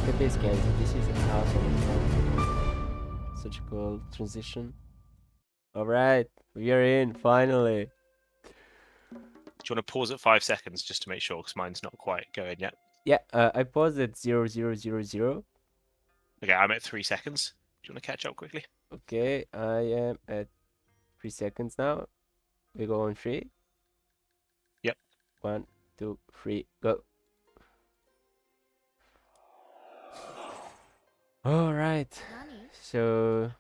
the base games. This is awesome. Such a cool transition. Alright, we are in finally. Do you want to pause at 5 seconds just to make sure, because mine's not quite going yet? Yeah, I paused at 0000. Okay, I'm at 3 seconds. Do you want to catch up quickly? Okay, I am at 3 seconds now. We go on 3. Yep. 1, 2, 3, go. Alright, so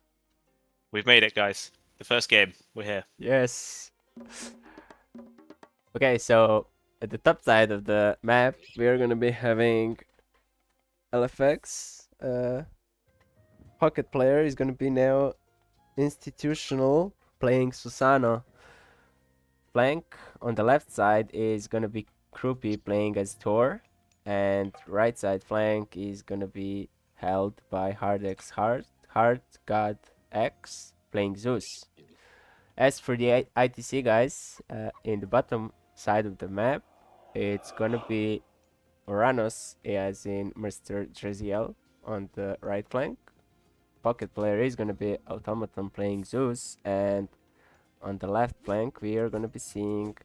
We've made it, guys. The first game. We're here. yes. Okay, so at the top side of the map, we are gonna be having LFX. Pocket player is gonna be now institutional playing Susano. Flank on the left side is gonna be Krupi playing as Thor, and right side flank is gonna be held by Hardx Hard God X playing Zeus. As for the ITC guys, in the bottom side of the map, it's gonna be Oranos as in Mr. Dreziel on the right flank. Pocket player is gonna be Automaton playing Zeus, and on the left flank we are gonna be seeing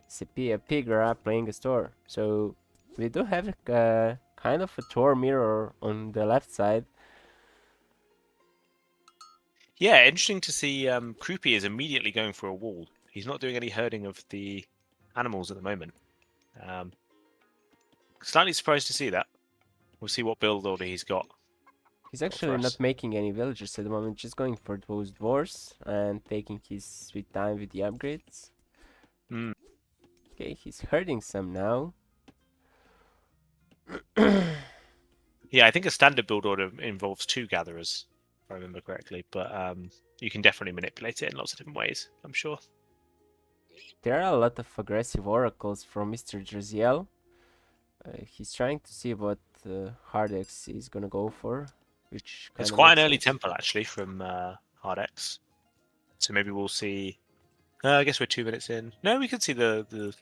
Sepia Pigra playing a Thor. So we do have kind of a Thor mirror on the left side. Yeah, interesting to see Kroopy is immediately going for a wall. He's not doing any herding of the animals at the moment. Slightly surprised to see that. We'll see what build order he's got. He's actually not making any villagers at the moment, just going for those dwarves and taking his sweet time with the upgrades. Mm. Okay, he's herding some now. Yeah, I think a standard build order involves 2 gatherers, if I remember correctly, but you can definitely manipulate it in lots of different ways, I'm sure. There are a lot of aggressive oracles from Mr. Dreziel. He's trying to see what Hardex is gonna go for. Which it's quite an early temple actually from Hardex, so maybe we'll see. I guess we're 2 minutes in. No, we could see the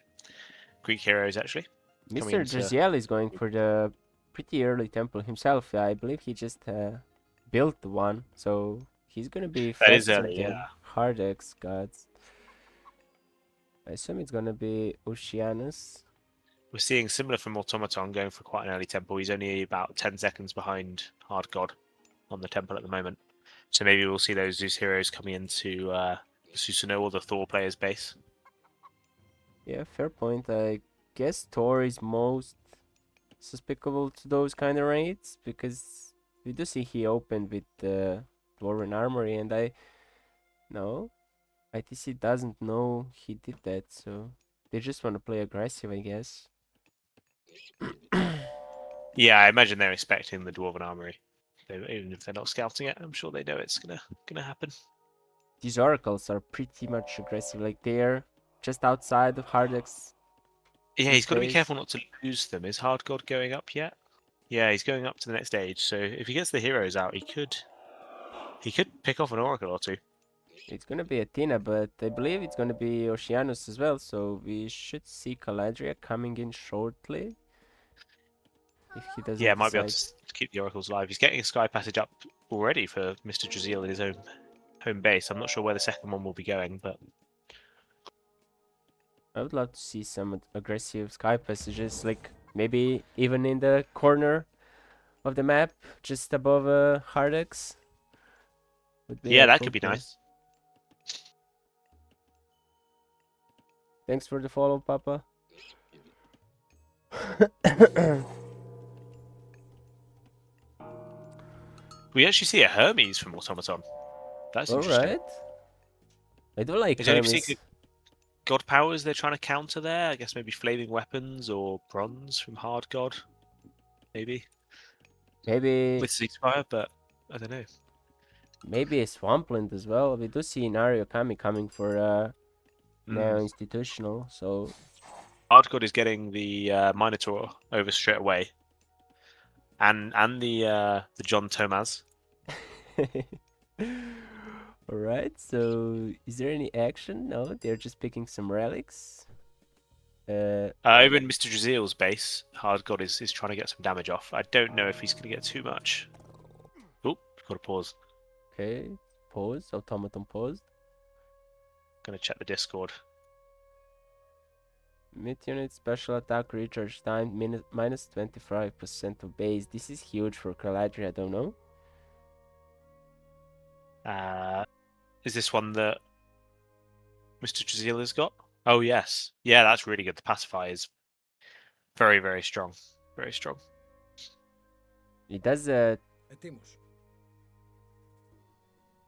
Greek heroes actually. Mr. Dreziel is going for the pretty early temple himself. I believe he just built one, so he's gonna be faster than Hardex gods. I assume it's gonna be Oceanus. We're seeing similar from Automaton going for quite an early temple. He's only about 10 seconds behind Hard God on the temple at the moment. So maybe we'll see those Zeus heroes coming into Susanoo or the Thor player's base. Yeah, fair point. I guess Thor is most suspectable to those kind of raids, because we do see he opened with the Dwarven Armory, and no, ITC doesn't know he did that, so they just want to play aggressive, I guess. Yeah, I imagine they're expecting the Dwarven Armory. Even if they're not scouting it, I'm sure they know it's gonna happen. These oracles are pretty much aggressive, like they're just outside of Hardex. Yeah, he's got to be careful not to lose them. Is Hard God going up yet? Yeah, he's going up to the next stage. So if he gets the heroes out, he could pick off an oracle or 2. It's gonna be Athena, but I believe it's gonna be Oceanus as well, so we should see Caladria coming in shortly. If he doesn't Yeah, might be able to keep the oracles alive. He's getting a sky passage up already for Mr. Dreziel in his own home base. I'm not sure where the second one will be going, but I would love to see some aggressive sky passages, like maybe even in the corner of the map, just above Hardex. Yeah, that could be nice. Thanks for the follow, Papa. We actually see a Hermes from Automaton. That's interesting. Alright. I do like Hermes. God powers they're trying to counter there. I guess maybe flaming weapons or bronze from Hard God. Maybe with ceasefire, but I don't know. Maybe a Swampland as well. We do see Nario Kami coming for now institutional, so Hard God is getting the Minotaur over straight away. And the John Thomas. Alright, so is there any action? No, they're just picking some relics. Over in Mr. Draziel's base, Hard God is trying to get some damage off. I don't know if he's going to get too much. Oop, got to pause. Okay, pause. Automaton paused. Going to check the Discord. Mid unit special attack recharge time minus 25% of base. This is huge for Caladri, I don't know. Is this one that Mr. Draziel has got? Oh, yes. Yeah, that's really good. The Pacify is very, very strong. Very strong. It does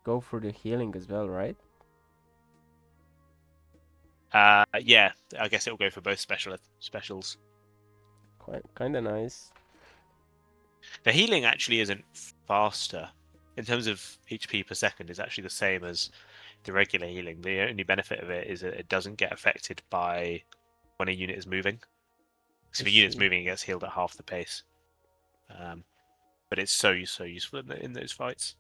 go for the healing as well, right? Yeah, I guess it'll go for both specials. Kind of nice. The healing actually isn't faster. In terms of HP per second, it's actually the same as the regular healing. The only benefit of it is that it doesn't get affected by when a unit is moving. So if a unit's moving, it gets healed at half the pace. But it's so useful in those fights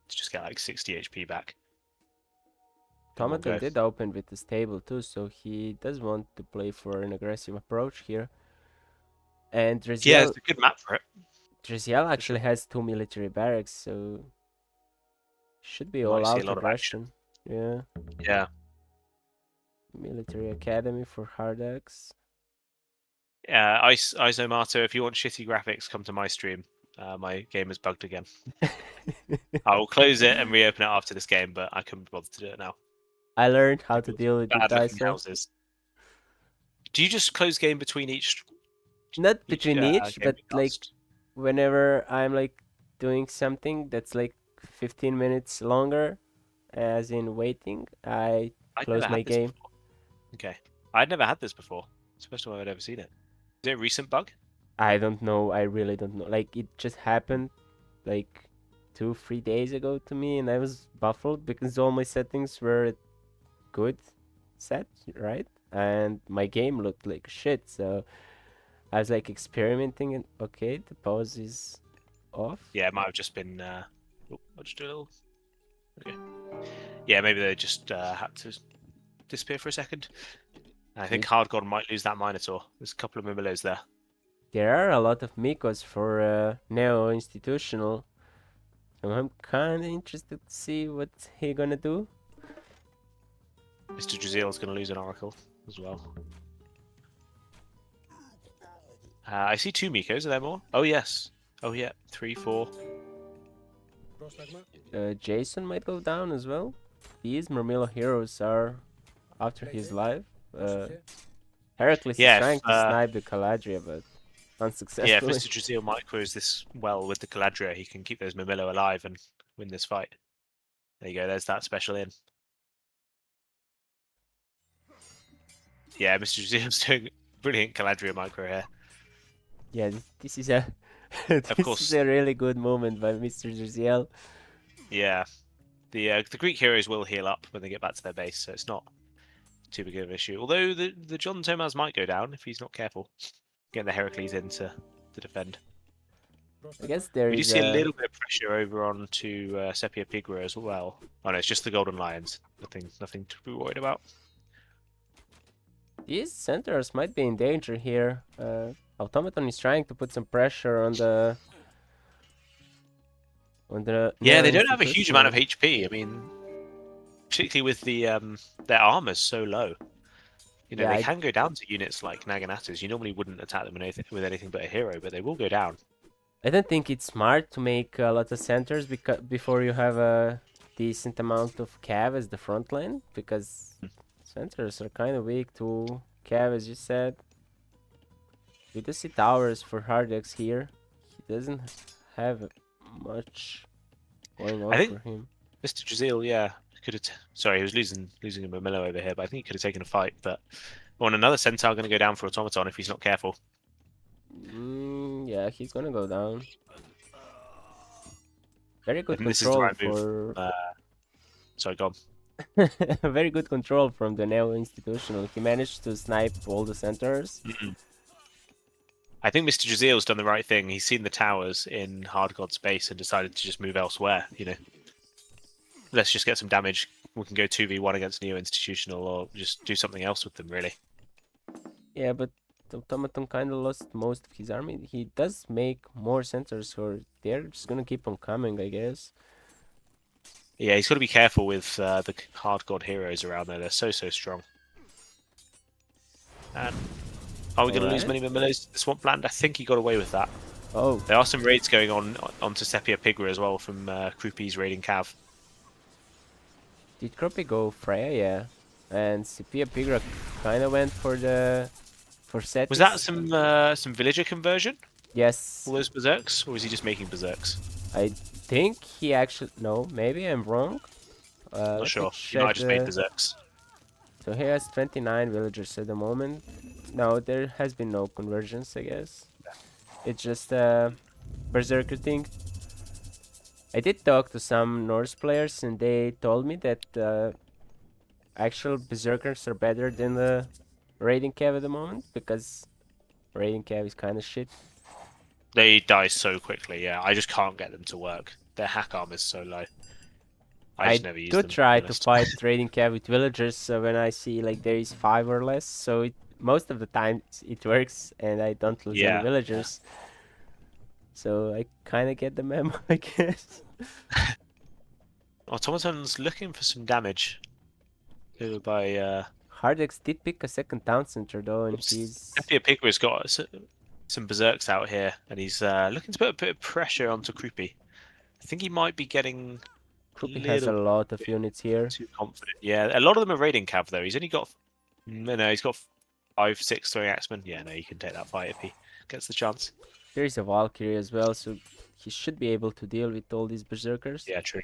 to just get like 60 HP back. Automaton did open with the stable too, so he does want to play for an aggressive approach here. And Draziel, yeah, it's a good map for it. Draziel actually has 2 military barracks, so should be all out aggression. Yeah. Yeah. Military academy for Hardax. Isomato, if you want shitty graphics, come to my stream. My game is bugged again. I will close it and reopen it after this game, but I couldn't be bothered to do it now. I learned how to deal with it, houses. Do you just close game between each? Not between each, but like whenever I'm like doing something that's like 15 minutes longer, as in waiting, I close my game. Okay, I'd never had this before. It's the first time I've ever seen it. Is it a recent bug? I don't know. I really don't know. Like it just happened like 2-3 days ago to me, and I was baffled because all my settings were good set, right? And my game looked like shit, so I was like experimenting, and okay, the pause is off. Yeah, it might have just been. I'll just do a little. Okay. Yeah, maybe they just had to disappear for a second. I think Hard God might lose that Minotaur. There's a couple of Mimilos there. There are a lot of Mikos for Neo Institutional, so I'm kind of interested to see what he gonna do. Mr. Draziel's going to lose an Oracle as well. I see 2 Mikos. Are there more? Oh, yes. Oh, yeah. 3, 4. Jason might go down as well. These Murmillo heroes are after his life. Heracles is trying to snipe the Caladria, but unsuccessfully. Yeah, if Mr. Draziel micros this well with the Caladria, he can keep those Murmillo alive and win this fight. There you go. There's that special in. Yeah, Mr. Draziel's doing brilliant Caladria micro here. Yeah, this is a is a really good moment by Mr. Draziel. Yeah, the Greek heroes will heal up when they get back to their base, so it's not too big of an issue. Although the John Thomas might go down if he's not careful, getting the Heracles in to defend. I guess there we do see a little bit of pressure over onto Sepia Pigra as well. Oh no, it's just the Golden Lions. Nothing to be worried about. These centers might be in danger here. Automaton is trying to put some pressure on the yeah, they don't have a huge amount of HP. I mean, particularly with the their armor's so low. You know, yeah, they can go down to units like Naganatas. You normally wouldn't attack them with anything but a hero, but they will go down. I don't think it's smart to make a lot of centers before you have a decent amount of cav as the front line, because centers are kind of weak to cav, as you said. We do see towers for Hardax here. He doesn't have much going on for him. Mr. Draziel, yeah, could have. Sorry, he was losing a Murmillo over here, but I think he could have taken a fight. But on another Centaur going to go down for Automaton if he's not careful. Yeah, he's gonna go down. Very good control for. Sorry, go on. Very good control from the Neo Institutional. He managed to snipe all the centers. I think Mr. Draziel's done the right thing. He's seen the towers in Hard God's base and decided to just move elsewhere. You know, let's just get some damage. We can go 2v1 against Neo Institutional, or just do something else with them, really. Yeah, but the Automaton kind of lost most of his army. He does make more centers, so they're just gonna keep on coming, I guess. Yeah, he's got to be careful with the hard god heroes around there. They're so strong. And are we going to lose Alright. many Mimilos to the Swampland? I think he got away with that. Oh, There are some raids going onto Sepia Pigra as well from Krupi's raiding Cav. did Kropi go Freya? Yeah. And Sepia Pigra kind of went for Setis. Was that some villager conversion? Yes. All those berserks, or was he just making berserks? I think he actually... No, maybe I'm wrong. Not Let me sure. He might check have just made berserks. So he has 29 villagers at the moment. No, there has been no conversions, I guess. It's just a berserker thing. I did talk to some Norse players and they told me that actual berserkers are better than the raiding cav at the moment because raiding cav is kind of shit. They die so quickly, yeah. I just can't get them to work. Their hack arm is so low. I just never use do them. try to fight raiding cav with villagers when I see like there is 5 or less, so most of the time it works and I don't lose any villagers. Yeah. So I kind of get the memo, I guess. Automaton's looking for some damage. By Hardex did pick a second town center though, and he's... Sepia Pigra's got some berserks out here, and he's looking to put a bit of pressure onto Krupi. I think he might be getting... Krupi has a lot of units here. Too confident. Yeah, a lot of them are raiding cav though. He's only got... No, he's got 5, 6 throwing axemen. Yeah, no, he can take that fight if he gets the chance. There is a Valkyrie as well, so he should be able to deal with all these berserkers. Yeah, true.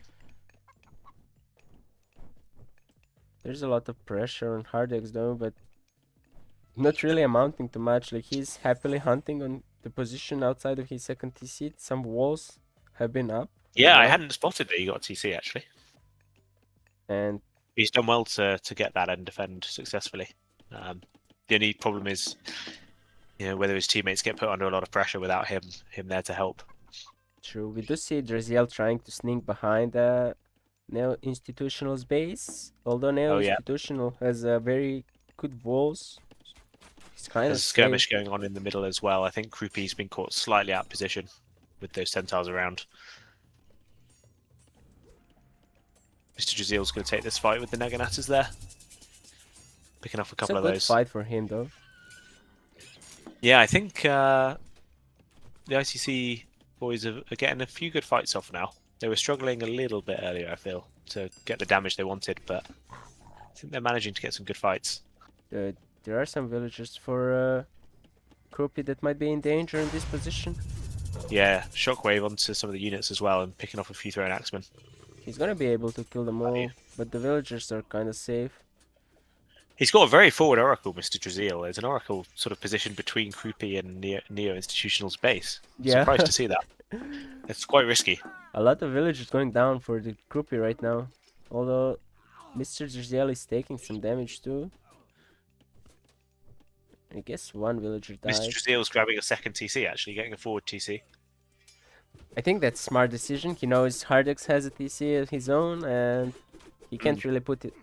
There's a lot of pressure on Hardex though, but not really amounting to much. Like he's happily hunting on the position outside of his second TC. Some walls have been up. Yeah, I hadn't spotted that he got a TC actually. And he's done well to get that and defend successfully. The only problem is, you know, whether his teammates get put under a lot of pressure without him there to help. True. We do see Draziel trying to sneak behind Neo Institutional's base. Although Neo Institutional has very good walls. It's kind There's of a skirmish going on in the middle as well. I think Krupi's been caught slightly out of position with those centaurs around. Mr. Draziel's going to take this fight with the Neganatas there. Picking off a couple of those. It's a good fight for him though. Yeah, I think the ITC boys are getting a few good fights off now. They were struggling a little bit earlier, I feel, to get the damage they wanted, but I think they're managing to get some good fights. There are some villagers for Krupi that might be in danger in this position. Yeah, shockwave onto some of the units as well and picking off a few thrown axemen. He's gonna be able to kill them all, but the villagers are kind of safe. He's got a very forward oracle, Mr. Draziel. There's an oracle sort of positioned between Krupi and Neo Institutional's base. Yeah. Surprised to see that. It's quite risky. A lot of villagers going down for the Krupi right now. Although Mr. Draziel is taking some damage too. I guess one villager died. Mr. Draziel's grabbing a second TC, actually, getting a forward TC. I think that's a smart decision. He knows Hardex has a TC of his own, and he can't really put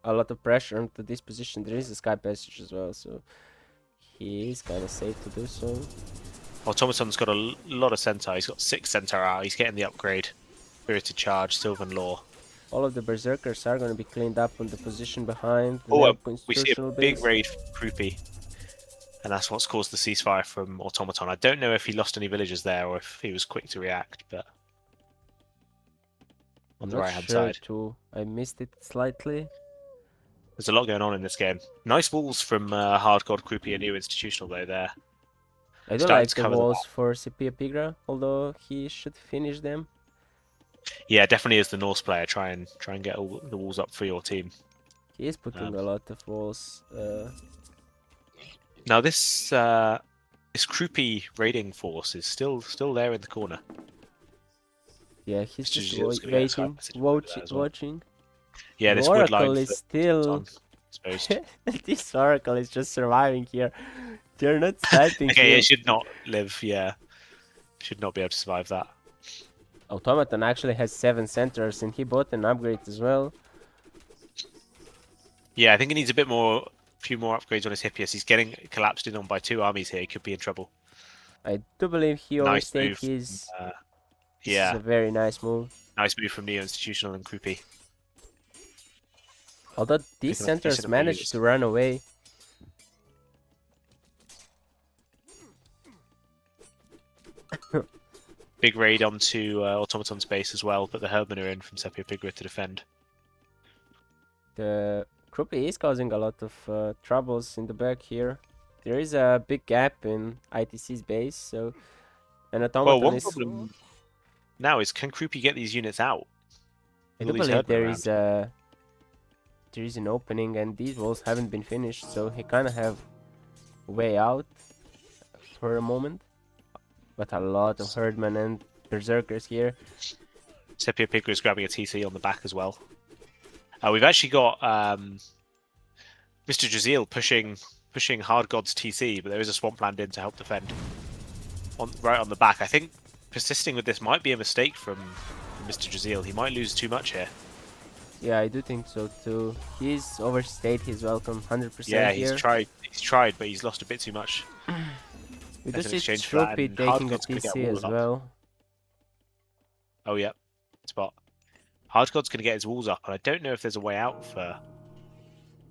a lot of pressure onto this position. There is a sky passage as well, so he is kind of safe to do so. Automaton's got a lot of centaur. He's got 6 centaur out. He's getting the upgrade. Spirited Charge, Sylvan Law. All of the berserkers are going to be cleaned up on the position behind. Oh, we see a big raid from Krupi. And that's what's caused the ceasefire from Automaton. I don't know if he lost any villagers there or if he was quick to react, but on the right-hand side. Too. I missed it slightly. There's a lot going on in this game. Nice walls from Hard God Krupi and New Institutional though there. I don't like the walls for Sepia Pigra, although he should finish them. Yeah, definitely as the Norse player, try and get all the walls up for your team. He is putting a lot of walls. Now this Krupi raiding force is still there in the corner. Yeah, he's just waiting, watching. Yeah, this Oracle wood line is still exposed. This Oracle is just surviving here. They're not sniping. Okay, it should not live. Yeah, should not be able to survive that. Automaton actually has 7 centers, and he bought an upgrade as well. Yeah, I think he needs a bit more few more upgrades on his Hippias. He's getting collapsed in on by 2 armies here. He could be in trouble. I do believe he Nice overstayed move. his. This is Yeah, a very nice move. nice move from Neo Institutional and Krupi. Although these Picking up decent centers amount of managed units. to run away. Big raid onto Automaton's base as well, but the Herdmen are in from Sepia Pigra to defend. The Krupi is causing a lot of troubles in the back here. There is a big gap in ITC's base, so an Well, automaton one is. problem now is, can Krupi get these units out? I With do all these believe Herdmen around? there is an opening, and these walls haven't been finished, so he kind of have a way out for a moment. But a lot of Herdmen and Berserkers here. Sepia Pigra is grabbing a TC on the back as well. We've actually got Mr. Jaziel pushing Hard God's TC, but there is a Swampland in to help defend. Right on the back. I think persisting with this might be a mistake from Mr. Jaziel. He might lose too much here. Yeah, I do think so too. He's overstayed his welcome 100% Yeah, here. he's tried, but he's lost a bit too much. We do As an see exchange for that, Troopy and taking the Hardgod's gonna get TC as walled up. well. Oh, yeah. Spot. Hard God's going to get his walls up, and I don't know if there's a way out for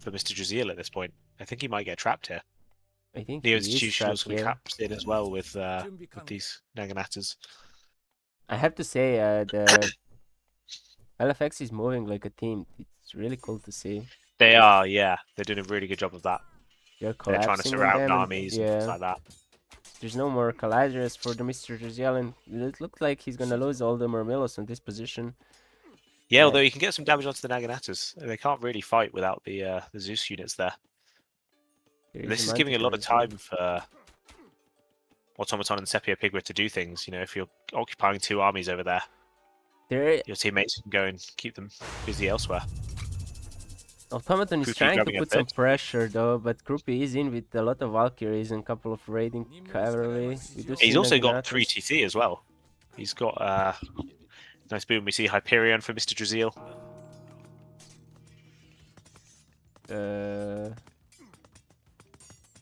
Mr. Jaziel at this point. I think he might get trapped here. I think The he is Institutional's trapped going to here. collapse in as well with these Naganatas. I have to say, the LFX is moving like a team. It's really cool to see. They are, yeah. They're doing a really good job of that. They're They're trying to collapsing on surround them, and armies and things like that. there's no more Colliders for the Mr. Jaziel, and it looks like he's gonna lose all the Murmillos in this position. Yeah, although you can get some damage onto the Naganatas. They can't really fight without the Zeus units there. And this is giving a lot of time for Automaton and Sepia Pigra to do things. You know, if you're occupying 2 armies over there, your teammates can go and keep them busy elsewhere. Automaton is Krupi trying to grabbing a put some bit. pressure though, but Krupi is in with a lot of Valkyries and a couple of raiding cavalry. We do see He's also got Naganatas. 3 TC as well. He's got nice boom. We see Hyperion for Mr. Jaziel.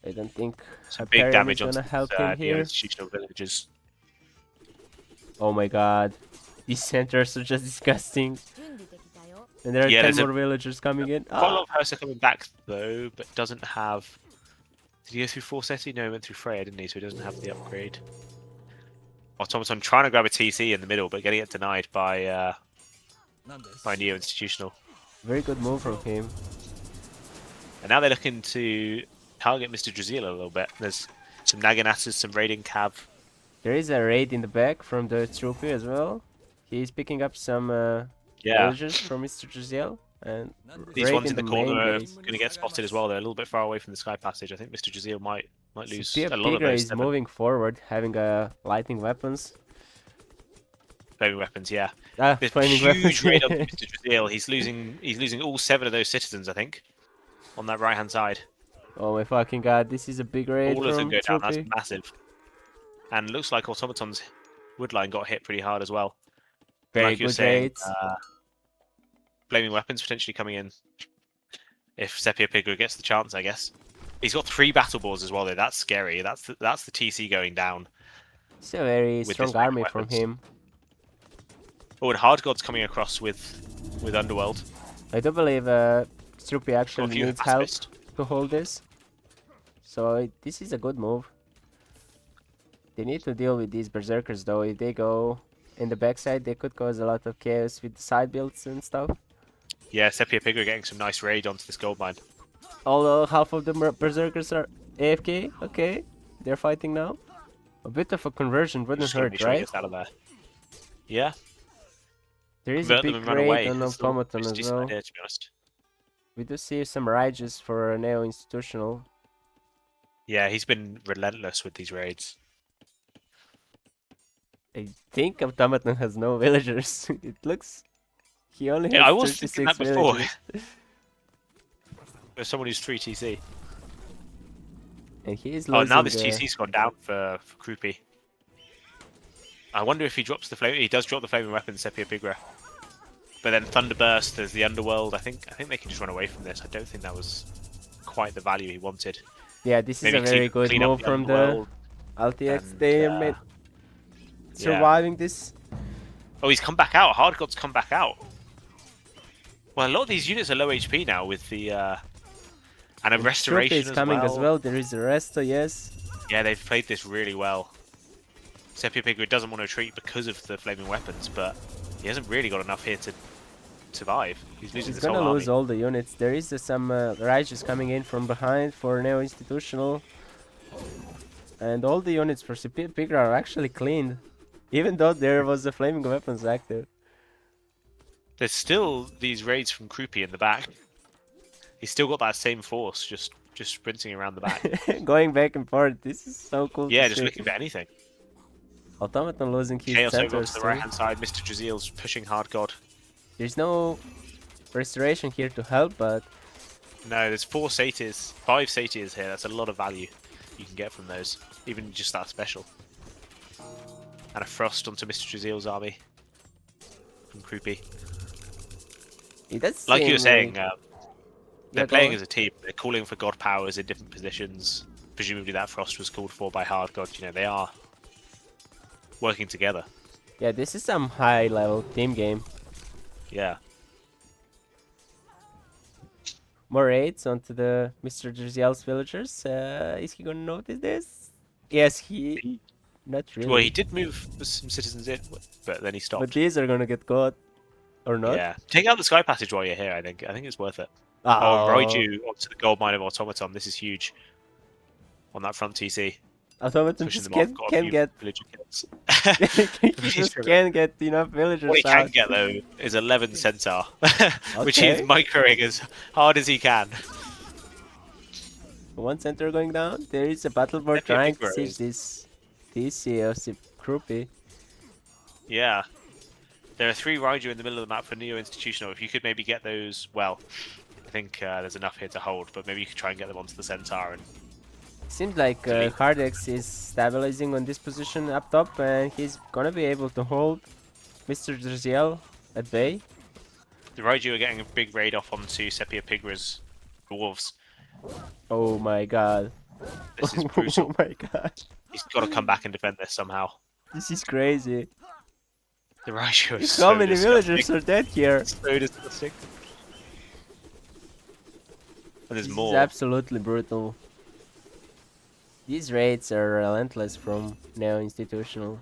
I don't think Some big Hyperion damage is on gonna help him here. institutional villages. Oh my god. These centers are just disgusting. And there are Yeah, 10 there's more villagers coming in. Quite a lot of Hersa coming back though, but doesn't have. Did he go through Forsetti? No, he went through Freya, didn't he? So he doesn't have the upgrade. Automaton trying to grab a TC in the middle, but getting it denied by Neo Institutional. Very good move from him. And now they're looking to target Mr. Jaziel a little bit. There's some Naganatas, some raiding cav. There is a raid in the back from the Troopy as well. He's picking up some villagers from Mr. Jaziel. And These raid ones in the main corner are base. going to get spotted as well. They're a little bit far away from the Sky Passage. I think Mr. Jaziel might lose Sepia a lot of Pigra those is 7 moving forward, having lightning weapons. flaming weapons. Yeah, this Flaming huge weapons. raid on Mr. Jaziel. He's losing all 7 of those citizens, I think, on that right hand side. Oh my fucking god, this is a big raid All of them from go down. That's Troopy. massive. And looks like Automaton's woodline got hit pretty hard as well. Very like you were good saying, raids. flaming weapons potentially coming in if Sepia Pigra gets the chance, I guess. He's got 3 battle boards as well, though. That's scary. That's the TC going down. It's a very with strong his army weapons. from him. Oh, and Hard God's coming across with Underworld. I do believe Troopy Got a actually few needs help pacifist. to hold this. So this is a good move. They need to deal with these berserkers though. If they go in the backside, they could cause a lot of chaos with the side builds and stuff. Yeah, Sepia Pigra getting some nice raid onto this gold mine. Although half of the berserkers are AFK. Okay, they're fighting now. A bit of a conversion wouldn't Just gotta hurt, make sure he right? gets out of there. Yeah, There is a convert them big and run raid away. on It's still automaton a as decent well. idea, to be honest. We do see some rages for Neo Institutional. Yeah, he's been relentless with these raids. I think automaton has no villagers. It looks he only has Yeah, I was thinking 36 that before. villagers. There's someone who's 3 TC. And he is Oh, losing now this the... TC's gone down for Krupi. I wonder if he drops the flame. He does drop the flaming weapon, Sepia Pigra. But then Thunderburst, there's the Underworld. I think they can just run away from this. I don't think that was quite the value he wanted. Yeah, this is Maybe a very good clean up move the from the underworld LTX. and, They are surviving this. Oh, he's come back out. Hard God's come back out. Well, a lot of these units are low HP now with the and a Troop restoration is coming as well. There is a resto, yes. Yeah, they've played this really well. Sepia Pigrid doesn't want to retreat because of the flaming weapons, but he hasn't really got enough here to survive. He's losing He's this whole gonna lose army. all the units. There is some Rages coming in from behind for Neo Institutional. And all the units for Sepia Pigrid are actually cleaned. Even though there was the flaming weapons active. There's still these raids from Kroopy in the back. He's still got that same force, just sprinting around the back. Going back and forth. This is so cool. Yeah, to just see. looking for anything. Automaton losing his Chaos over centers to the too. right hand side. Mr. Draziel's pushing Hard God. There's no restoration here to help, but No, there's 4 Satyrs, 5 Satyrs here. That's a lot of value you can get from those, even just that special. And a Frost onto Mr. Draziel's army from Kroopy. it does Like you were seem saying, like- they're go playing on. as a team. They're calling for God powers in different positions. Presumably that Frost was called for by Hard God. You know, they are working together. Yeah, this is some high level team game. Yeah. More raids onto the Mr. Drziel's villagers. Is he gonna notice this? Yes, he. Not really. Well, he did move some citizens in, but then he stopped. But these are gonna get caught, or not? Yeah. Take out the Sky Passage while you're here, I think. I think it's worth it. Oh, Oh, Raiju onto the Gold Mine of Automaton. This is huge. On that front TC. Automaton Pushing just them off. Got a can't few get. villager kills. He just can't get enough villagers What he out. can get, though, is 11 Centaur. Which Okay. he's microing as hard as he can. One center going down. There is a battle board That'd be a trying big to raise. siege this TC or Kroopy. Yeah. There are 3 Raiju in the middle of the map for Neo Institutional. If you could maybe get those, well, I think there's enough here to hold, but maybe you could try and get them onto the Centaur. And Seems like Hardex is stabilizing on this position up top, and he's gonna be able to hold Mr. Drziel at bay. the Raiju are getting a big raid off onto Sepia Pigrid's dwarves. Oh my god. This is brutal. Oh my god. He's got to come back and defend this somehow. This is crazy. The Raiju is How so many disgusting. villagers are dead here? So disgusting. And there's This more. is absolutely brutal. These raids are relentless from Neo Institutional.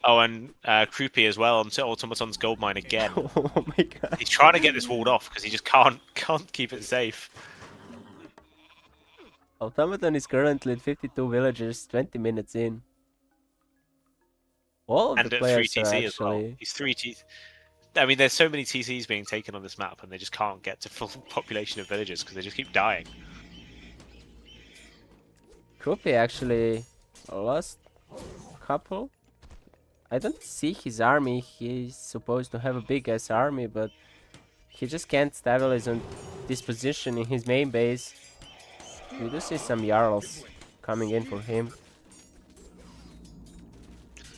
Oh, and Kroopy as well onto Automaton's gold mine again. Oh my god. He's trying to get this walled off because he just can't keep it safe. Automaton is currently at 52 villagers, 20 minutes in. All of And the at 3 players are TC as well. actually... He's 3 TC. I mean, there's so many TCs being taken on this map, and they just can't get to full population of villagers because they just keep dying. Kroopy actually lost a couple. I don't see his army. He's supposed to have a big ass army, but he just can't stabilize on this position in his main base. We do see some Jarls coming in for him.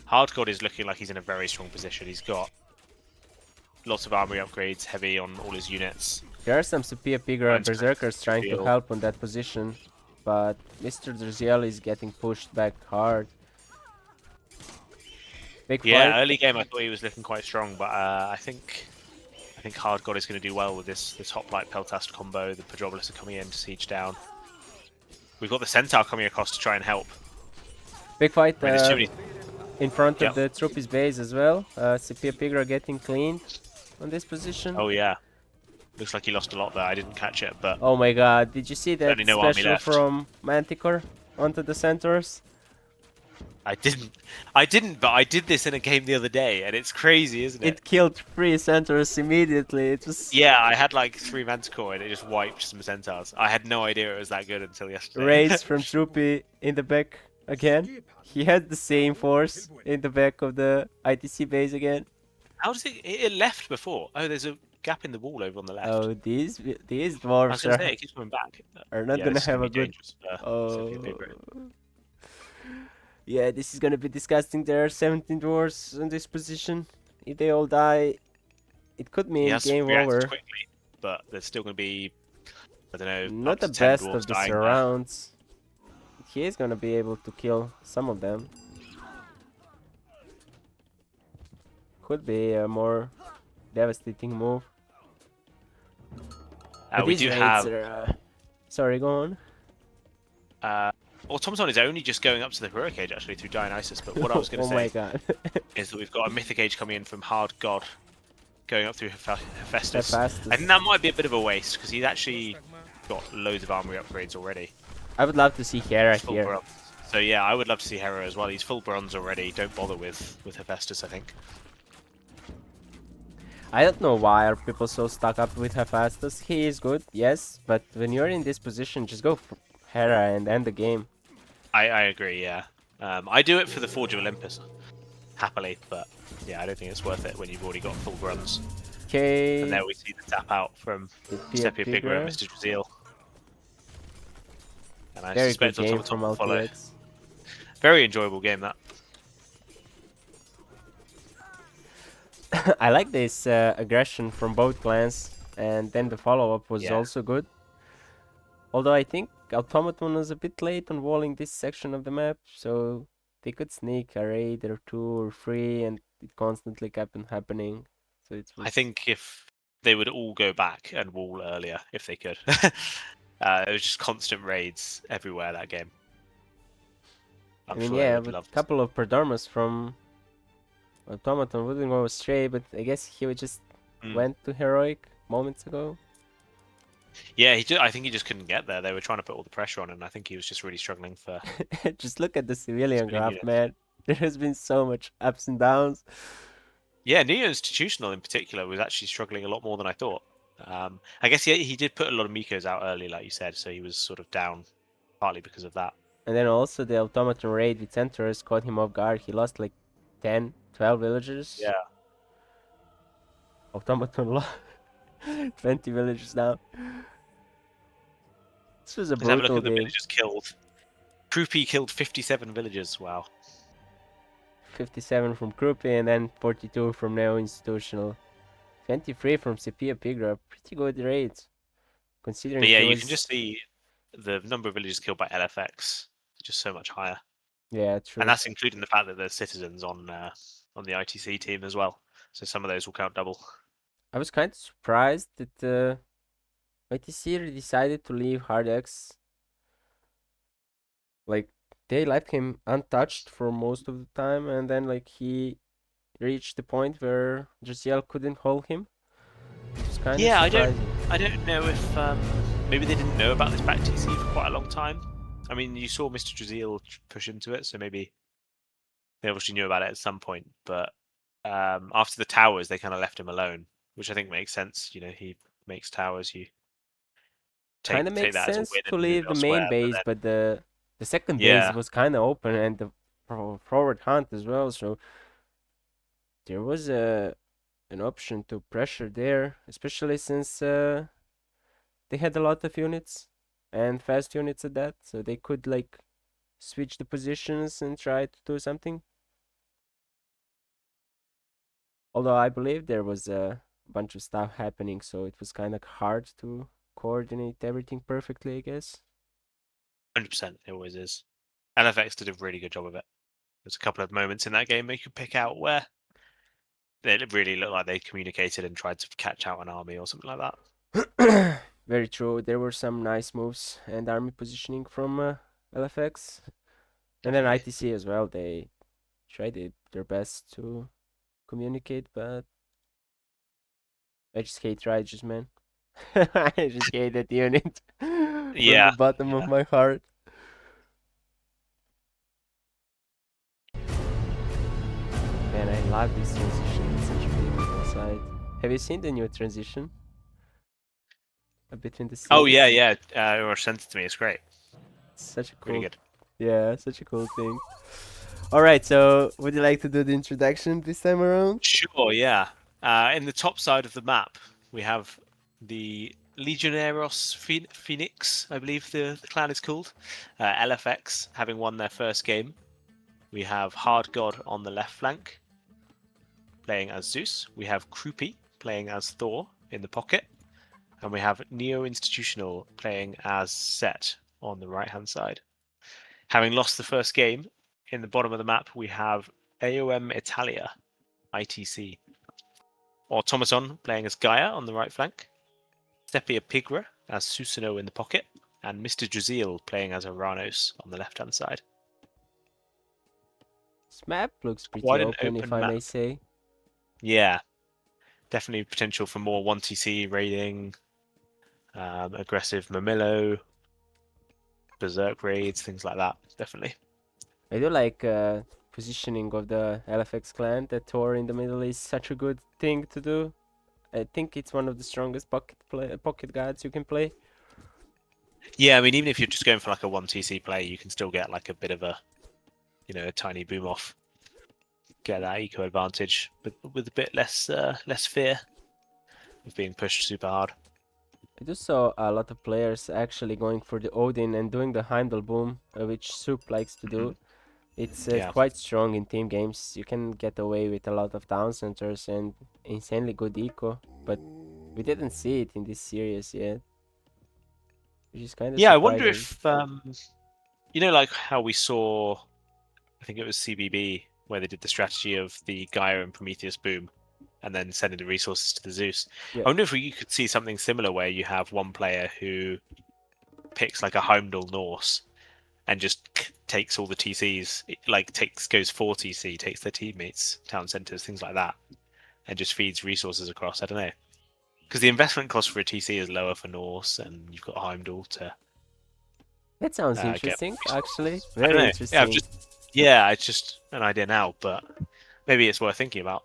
Hardcore is looking like he's in a very strong position. He's got lots of armory upgrades, heavy on all his units. There are some Sepia Pigra And Berserkers trying to Field. help on that position, but Mr. Drziel is getting pushed back hard. Big Yeah, fight. early game I thought he was looking quite strong, but I think Hard God is going to do well with this Hoplite Peltast combo. The Pedrobolus are coming in to siege down. We've got the Centaur coming across to try and help. Big fight I mean, there's too many. in front Yeah. of the Troopies base as well. Sepia Pigra getting cleaned on this position. Oh yeah, looks like he lost a lot there. I didn't catch it, but Oh my god, did you see that Only no army special left. from Manticore onto the centaurs? I didn't, but I did this in a game the other day, and it's crazy, isn't it? It killed 3 centaurs immediately. It was Yeah, I had like 3 Manticore, and it just wiped some Centaurs. I had no idea it was that good until yesterday. raids from Troopy in the back again. He had the same force in the back of the ITC base again. How does it left before? Oh, there's a gap in the wall over on the left. Oh, these I was dwarves going to say, are, it keeps coming back. are not Yeah, gonna this is have gonna a be good... dangerous for Oh. Sepia Pigrid. Yeah, this is gonna be disgusting. There are 17 dwarves in this position. If they all die, it could He mean has game reacted over. quickly, but there's still going to be I don't know, Not up the to 10 best dwarves of the dying there. surrounds. He is gonna be able to kill some of them. Could be a more devastating move. But We these do raids have are... Sorry, go on. Automaton is only just going up to the Heroic Age actually through Dionysus, but what I was going to Oh my say god. is that we've got a Mythic Age coming in from Hard God, going up through Hephaestus. Hephaestus. I think that might be a bit of a waste because he's actually got loads of armory upgrades already. I would love to see Hera He's full here. bronze. So yeah, I would love to see Hera as well. He's full bronze already. Don't bother with Hephaestus, I think. I don't know why are people so stuck up with Hephaestus. He is good, yes, but when you're in this position, just go for Hera and end the game. I agree, yeah. I do it for the Forge of Olympus, happily, but yeah, I don't think it's worth it when you've already got full bronze. Okay. And there we see the tap out from Sepia Pigra and Mr. Draziel. And I Very suspect good game Automaton from will follow. LTX. Very enjoyable game, that. I like this aggression from both clans, and then the follow-up was Yeah. also good. Although I think Automaton was a bit late on walling this section of the map, so they could sneak a raid or 2 or 3, and it constantly kept on happening. So it was... I think if they would all go back and wall earlier, if they could. It was just constant raids everywhere that game. I mean, yeah, but a couple of Perdomas from Automaton wouldn't go astray, but I guess he would just went to Heroic moments ago. Yeah, I think he just couldn't get there. They were trying to put all the pressure on, and I think he was just really struggling for... Just look at the civilian graph, man. There has been so much ups and downs. Yeah, Neo Institutional in particular was actually struggling a lot more than I thought. I guess he did put a lot of Mikos out early, like you said, so he was sort of down partly because of that. And then also the Automaton raid with Centaurs caught him off guard. He lost like 10, 12 villagers. Yeah. Automaton lost 20 villagers now. This was a brutal have a look at the game. villagers killed. Krupi killed 57 villagers. Wow. 57 from Krupi and then 42 from Neo Institutional. 23 from Sepia Pigra. Pretty good raids. Considering but yeah, you can just see the number of villagers killed by LFX just so much higher. Yeah, true. And that's including the fact that there's citizens on the ITC team as well. So some of those will count double. I was kind of surprised that ITC decided to leave HardX. Like, they left him untouched for most of the time, and then like he reached the point where Draziel couldn't hold him. It was kind of surprising. I don't know if maybe they didn't know about this back TC for quite a long time. I mean, you saw Mr. Draziel push into it, so maybe they obviously knew about it at some point. But after the towers, they kind of left him alone, which I think makes sense. You know, he makes towers. You Kind of makes sense to leave the main base, but the second base was kind of open and the forward hunt as well. So there was an option to pressure there, especially since they had a lot of units and fast units at that, so they could like switch the positions and try to do something. Although I believe there was a bunch of stuff happening, so it was kind of hard to coordinate everything perfectly, I guess. 100%, it always is. LFX did a really good job of it. There's a couple of moments in that game you could pick out where it really looked like they communicated and tried to catch out an army or something like that. Very true. There were some nice moves and army positioning from LFX. And then ITC as well. They tried their best to communicate, but I just hate Righteous, man. I just hate that unit from the bottom of my heart. Man, I love this transition. It's such a beautiful side. Have you seen the new transition? Between the scenes? Oh yeah. Or sent it to me. It's great. It's such a cool. Really good. Yeah, such a cool thing. All right, so would you like to do the introduction this time around? Sure. Yeah. In the top side of the map, we have the Legioneros Phoenix, I believe the clan is called. LFX having won their first game. We have Hard God on the left flank, playing as Zeus. We have Krupi playing as Thor in the pocket. And we have Neo Institutional playing as Set on the right-hand side. Having lost the first game, in the bottom of the map, we have AOM Italia, ITC. Automaton playing as Gaia on the right flank. Sepia Pigra as Susanoo in the pocket. And Mr. Jazeel playing as Aranos on the left-hand side. This map looks pretty Quite an open, if open I map. may say. Yeah, definitely potential for more 1TC raiding, aggressive Mamillo, Berserk raids, things like that. Definitely. I do like positioning of the LFX clan. The Tor in the middle is such a good thing to do. I think it's one of the strongest pocket guards you can play. Yeah, I mean, even if you're just going for like a 1TC play, you can still get like a bit of a, a tiny boom off. Get that eco advantage, but with a bit less fear of being pushed super hard. I do saw a lot of players actually going for the Odin and doing the Heimdall boom, which Soup likes to do. It's Yeah. quite strong in team games. You can get away with a lot of down centers and insanely good eco, but we didn't see it in this series yet, which is kind of Yeah, I wonder surprising. if like how we saw, I think it was CBB where they did the strategy of the Gaia and Prometheus boom, and then sending the resources to the Zeus. Yeah. I wonder if we could see something similar where you have one player who picks like a Heimdall Norse and just takes all the TCs, like goes 4 TC, takes their teammates, town centers, things like that, and just feeds resources across. I don't know, because the investment cost for a TC is lower for Norse, and you've got Heimdall to That sounds get. interesting, actually. I don't Very know. interesting. It's just an idea now, but maybe it's worth thinking about.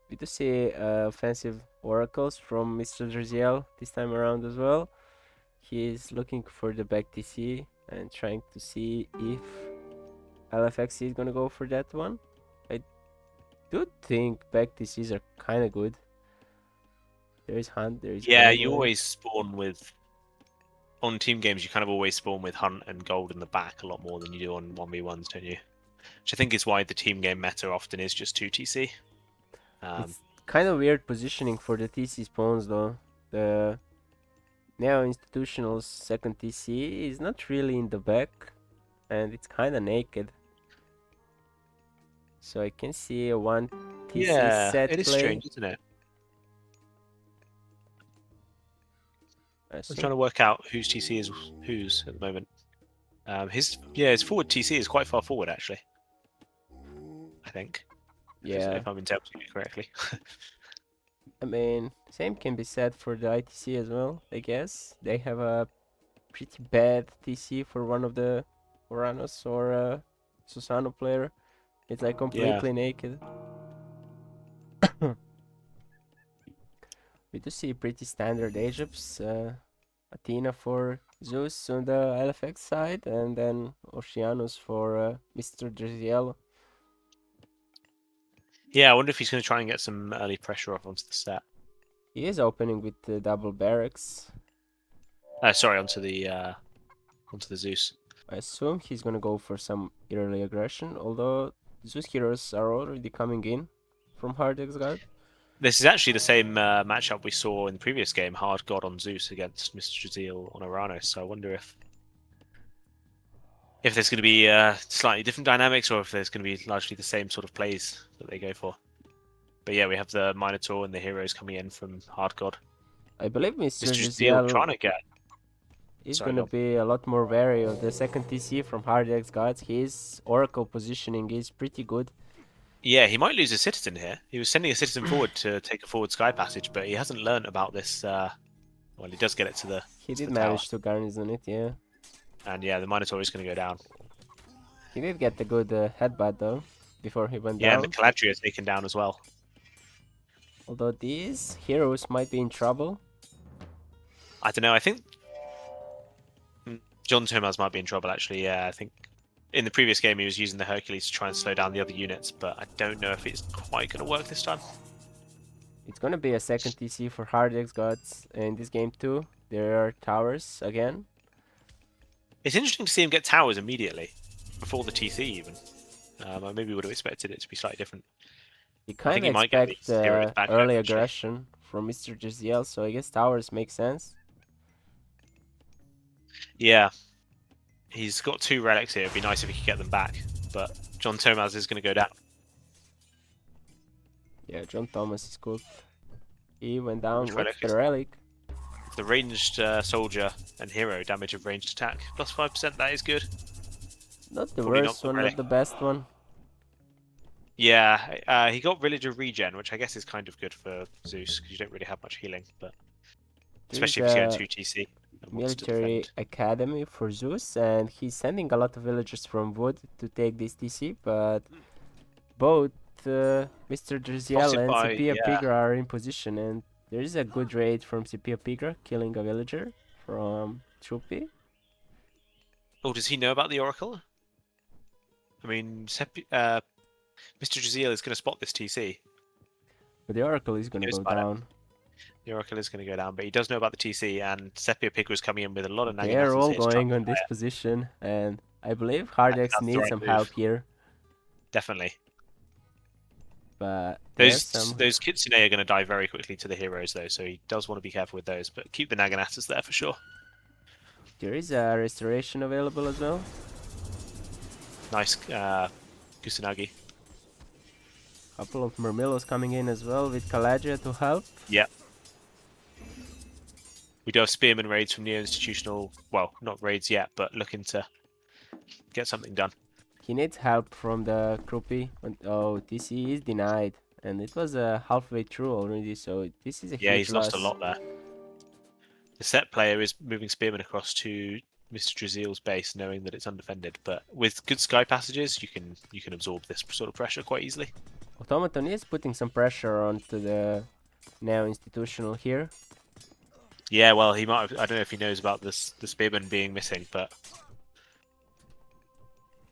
We do see offensive oracles from Mr. Drziel this time around as well. He is looking for the back TC and trying to see if LFX is gonna go for that one. I do think back TCs are kind of good. There is Hunt, there is Yeah, Gold. you always spawn with on team games. You kind of always spawn with Hunt and Gold in the back a lot more than you do on 1v1s, don't you? Which I think is why the team game meta often is just 2 TC. It's kind of weird positioning for the TC spawns though. The Neo Institutional's second TC is not really in the back, and it's kind of naked. So I can see a one TC set it is play. strange, isn't it? I I'm see. trying to work out whose TC is whose at the moment. His forward TC is quite far forward actually. I think. Yeah. If I'm interpreting it correctly. I mean, same can be said for the ITC as well, I guess. They have a pretty bad TC for one of the Uranus or Susano player. It's like completely naked. We do see pretty standard Egypts. Athena for Zeus on the LFX side, and then Oceanus for Mr. Drziel. Yeah, I wonder if he's going to try and get some early pressure off onto the set. He is opening with the double barracks. Sorry, onto the Zeus. I assume he's gonna go for some early aggression, although Zeus heroes are already coming in from Hard X God. This is actually the same matchup we saw in the previous game, Hard God on Zeus against Mr. Jazeel on Aranos. So I wonder if there's going to be slightly different dynamics, or if there's going to be largely the same sort of plays that they go for. But yeah, we have the Minotaur and the heroes coming in from Hard God. I believe Mr. Jazeel trying to get. He's gonna be a lot more wary of the second TC from Hard X Gods. His Oracle positioning is pretty good. Yeah, he might lose a citizen here. He was sending a citizen forward to take a forward sky passage, but he hasn't learned about this. Well, he does get it to the. He did manage to garrison it, yeah. And yeah, the Minotaur is going to go down. He did get the good headbutt though before he went down. Yeah, and the Caladria is taken down as well. Although these heroes might be in trouble. I don't know. I think John Thomas might be in trouble actually. Yeah, I think in the previous game he was using the Hercules to try and slow down the other units, but I don't know if it's quite going to work this time. It's gonna be a second TC for Hard X Gods in this game too. There are towers again. It's interesting to see him get towers immediately before the TC even. I maybe would have expected it to be slightly different. You kind of expect early aggression from Mr. Jeziel, so I guess towers make sense. Yeah. He's got 2 relics here. It'd be nice if he could get them back. But John Tomaz is going to go down. Yeah, John Thomas is cooked. He went down. Which What's relic the is it? relic? The ranged soldier and hero damage of ranged attack. Plus 5%, that is good. Not the Probably worst not one, relic. not the best one. Yeah, he got Villager Regen, which I guess is kind of good for Zeus, because you don't really have much healing. But especially if There's he's going a 2 TC and wants to military defend. academy for Zeus, and he's sending a lot of villagers from Wood to take this TC, but both Mr. Jeziel Spotted and by- Sepia yeah. Pigra are in position, and there is a good raid from Sepia Pigra, killing a villager from Troopy. Oh, does he know about the Oracle? I mean, Mr. Jaziel is going to spot this TC. But the Oracle is gonna Knows go about it. down. The Oracle is going to go down, but he does know about the TC, and Sepia Pig was coming in with a lot of They are Naginators all here to try going and on this fire. position, and I believe Hardex that's the needs right some move. help here. Definitely. But there's some Those Kitsune are going to die very quickly to the heroes, though, so he does want to be careful with those, but keep the Naginators there for sure. there is a restoration available as well. Nice Kusanagi. Couple of Murmillos coming in as well with Caladria to help. Yep. We do have Spearman raids from Neo-Institutional, well, not raids yet, but looking to get something done. He needs help from the Krupi. Oh, TC is denied. And it was halfway through already, so this is a Yeah, huge he's lost a loss. lot there. The set player is moving Spearman across to Mr. Draziel's base, knowing that it's undefended. But with good sky passages, you can absorb this sort of pressure quite easily. Automaton is putting some pressure onto the Neo Institutional here. Yeah, well, he might have, I don't know if he knows about this the Spearman being missing, but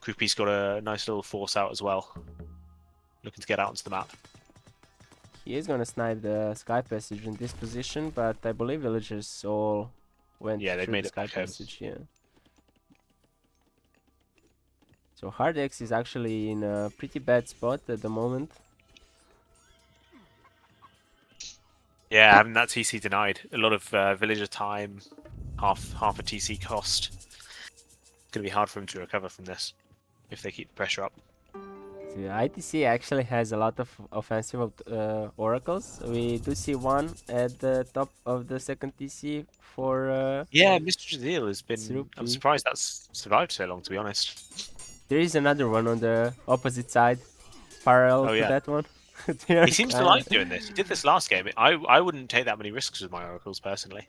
Krupi's got a nice little force out as well, looking to get out onto the map. He is gonna snipe the Sky Passage in this position, but I believe villagers all went Yeah, they've through made the it Sky back home. Passage, yeah. So Hardex is actually in a pretty bad spot at the moment. Yeah, having that TC denied, a lot of villager time, half a TC cost. It's gonna be hard for him to recover from this if they keep the pressure up. So ITC actually has a lot of offensive oracles. We do see one at the top of the second TC for Yeah, Mr. Jaziel has been. I'm Srupi. surprised that's survived so long, to be honest. There is another one on the opposite side, parallel Oh, to yeah. that one. He seems to like doing this. He did this last game. I wouldn't take that many risks with my oracles personally,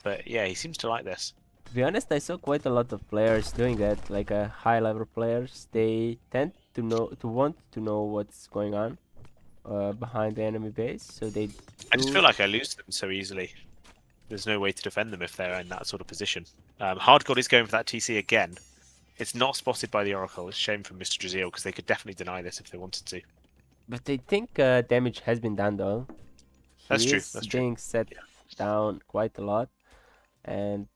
but yeah, he seems to like this. To be honest, I saw quite a lot of players doing that, like high-level players. They tend to want to know what's going on behind the enemy base, so they. I just do- feel like I lose them so easily. There's no way to defend them if they're in that sort of position. Hard God is going for that TC again. It's not spotted by the Oracle. It's a shame from Mr. Draziel because they could definitely deny this if they wanted to. But I think damage has been done though. That's He true, is that's true. being set Yeah. down quite a lot, and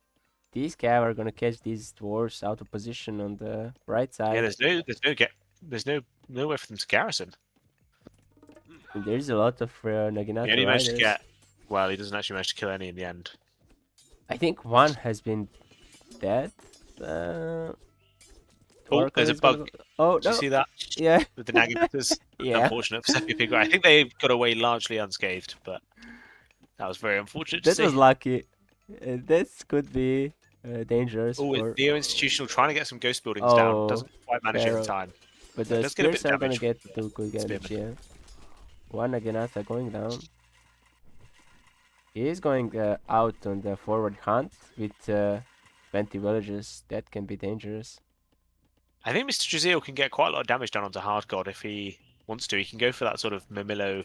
these cav are gonna catch these dwarves out of position on the right side. Yeah, there's nowhere for them to garrison. There's a lot of He Naginata only managed to riders. get. Well, he doesn't actually manage to kill any in the end. I think one has been dead. Oh, Oracle there's a is gonna bug. go- Oh Did no! you see that? Yeah, With the Naginators. yeah. Unfortunate for Sepia Pig. I think they got away largely unscathed, but that was very unfortunate to That see. was lucky. This could be dangerous Oh, for. with Neo Institutional trying to get some ghost buildings down. Oh, Doesn't quite manage it in Pharaoh. time. But But the let's get a bit spears are gonna damage get from too good damage, Spearman. yeah. One Naginata going down. He is going out on the forward hunt with 20 villagers. That can be dangerous. I think Mr. Draziel can get quite a lot of damage done onto Hard God if he wants to. He can go for that sort of Mamillo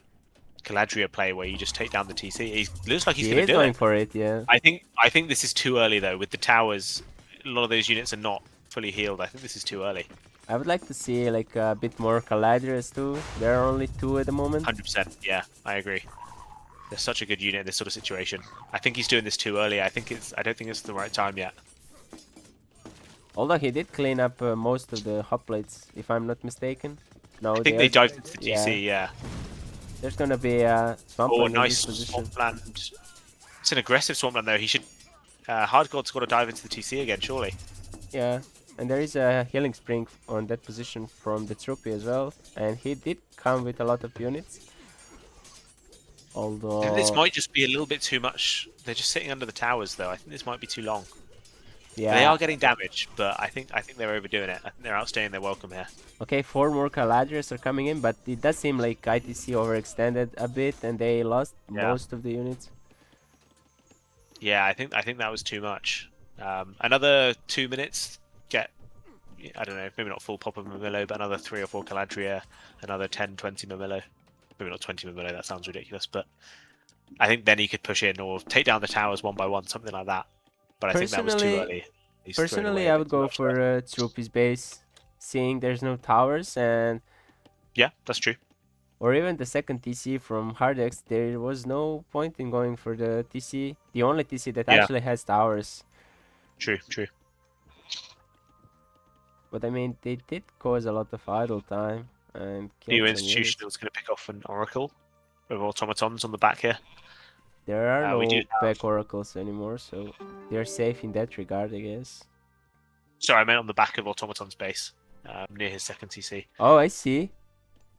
Caladria play where you just take down the TC. He looks like he's He going is to do going it. for it, yeah. I think this is too early though. With the towers, a lot of those units are not fully healed. I think this is too early. I would like to see like a bit more Caladrias too. There are only 2 at the moment. 100%. Yeah, I agree. They're such a good unit in this sort of situation. I think he's doing this too early. I don't think it's the right time yet. Although he did clean up most of the hot plates, if I'm not mistaken. No, I think they dived into the yeah. TC. Yeah. There's gonna be a Oh, swampland in nice this position. swampland. It's an aggressive swampland though. He should. Hard God's got to dive into the TC again, surely. Yeah, and there is a healing spring on that position from the Troopy as well, and he did come with a lot of units. I think this Although, might just be a little bit too much. They're just sitting under the towers though. I think this might be too long. They yeah, are getting damage, but I think they're overdoing it. I think they're outstaying their welcome here. okay, 4 more Caladrius are coming in, but it does seem like ITC overextended a bit and they lost Yeah. most of the units. Yeah, I think that was too much. Another 2 minutes, get, I don't know, maybe not full pop of Mamillo, but another 3 or 4 Caladria, another 10, 20 Mamillo. Maybe not 20 Mamillo, that sounds ridiculous, but I think then he could push in or take down the towers one by one, something like that. But I think that was too early. He's thrown Personally, away a I bit would too go much there. for Troopy's base, seeing there's no towers, and Yeah, that's true. or even the second TC from Hardex. There was no point in going for the TC, the only TC that Yeah. actually has towers. True, true. But I mean, they did cause a lot of idle time and New killed some units. institutional is going to pick off an Oracle with automatons on the back here. There are We do no have... back oracles anymore, so they're safe in that regard, I guess. Sorry, I meant on the back of automaton's base, near his second TC. Oh, I see.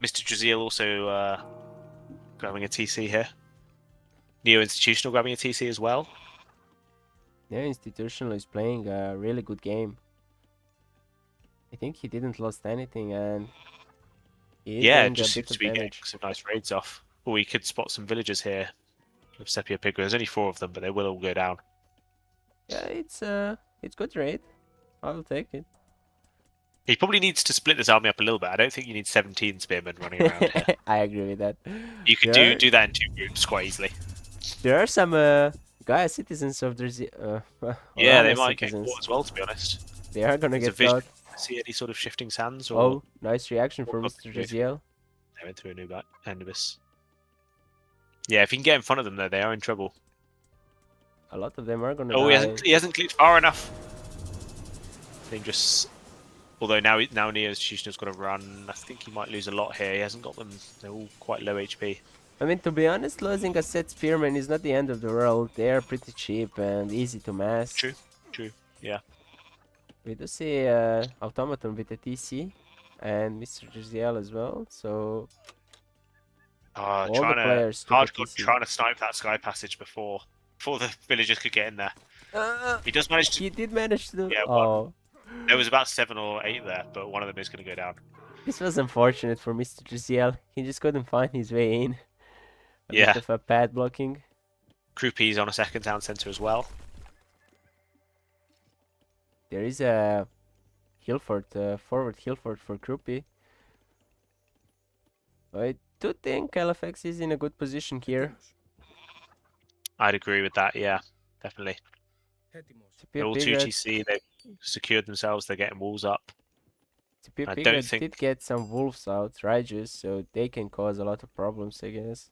Mr. Draziel also grabbing a TC here. Neo-institutional grabbing a TC as well. Yeah, Institutional is playing a really good game. I think he didn't lost anything, and he is Yeah, doing it just a seems bit to of be getting damage. some nice raids off. Or we could spot some villagers here with Sepia Pigra. There's only 4 of them, but they will all go down. Yeah, it's good raid. I'll take it. He probably needs to split this army up a little bit. I don't think you need 17 spearmen running around here. I agree with that. You could There, do that in 2 groups quite easily. there are some Gaia citizens of Jersey, or Yeah, they Orana might get citizens. caught as well, to be honest. They are gonna There's a get vision. caught. See any sort of shifting sands or... Oh, nice reaction from got Mr. the move. Jeziel. They went through a new Anubis. Yeah, if he can get in front of them, though, they are in trouble. A lot of them are gonna Oh, die. he hasn't clicked far enough. Dangerous. Although now Neo-Institutional's got to run. I think he might lose a lot here. He hasn't got them. They're all quite low HP. I mean, to be honest, losing a set spearman is not the end of the world. They are pretty cheap and easy to mass. True, true. Yeah. We do see Automaton with a TC and Mr. Jeziel as well. So all the players took a TC. Trying to snipe that sky passage before the villagers could get in there. He does manage to. He did manage to. Yeah, Oh, there was about 7 or 8 there, but one of them is going to go down. this was unfortunate for Mr. Jeziel. He just couldn't find his way in. A Yeah. bit of a pad blocking. Krupi's on a second town center as well. There is a Hilford, forward Hilford for Krupi. I do think LFX is in a good position here. I'd agree with that. Yeah, definitely. They're all 2 Pigra TC. They've secured themselves. They're getting walls up. I Pigra don't think- did get some wolves out, Rages, so they can cause a lot of problems, I guess.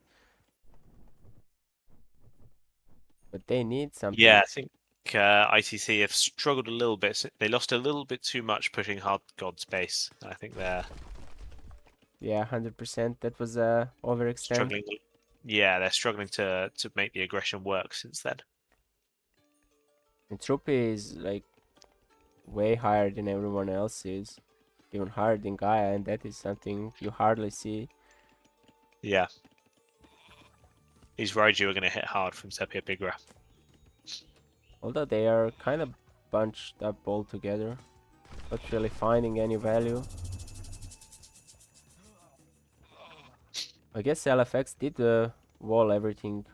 But they need something. Yeah, I think ITC have struggled a little bit. They lost a little bit too much pushing hard God's base. I think they're Yeah, 100%. That was overextend. struggling. Yeah, they're struggling to make the aggression work since then. And Troopy is like way higher than everyone else is. Even higher than Gaia, and that is something you hardly see. Yeah. These Raiju are going to hit hard from Sepia Pigra. Although they are kind of bunched up all together. Not really finding any value. I guess LFX did wall everything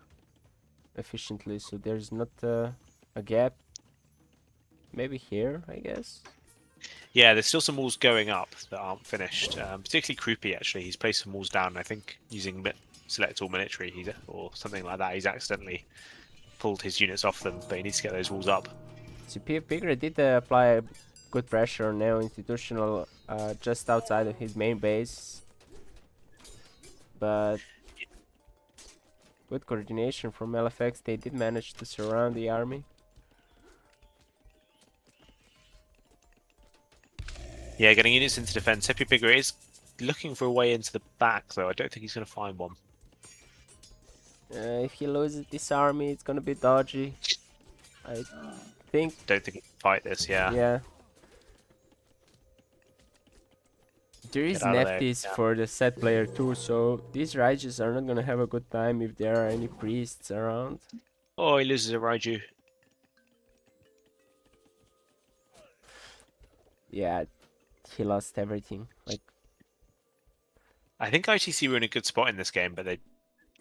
efficiently, so there's not a gap. Maybe here, I guess. Yeah, there's still some walls going up that aren't finished. Particularly Krupi, actually. He's placed some walls down, I think, using select all military or something like that. He's accidentally pulled his units off them, but he needs to get those walls up. So Pigra did apply good pressure on Neo Institutional just outside of his main base. But good coordination from LFX, they did manage to surround the army. Yeah, getting units into defense. Sepia Pigra is looking for a way into the back, though. I don't think he's going to find one. If he loses this army, it's gonna be dodgy. I think, Don't think he can fight this. Yeah. yeah. There Get is out of there. Neftis Yeah. for the set player too, so these Raijas are not gonna have a good time if there are any priests around. Oh, he loses a Raiju. Yeah, he lost everything. Like, I think ITC were in a good spot in this game, but they've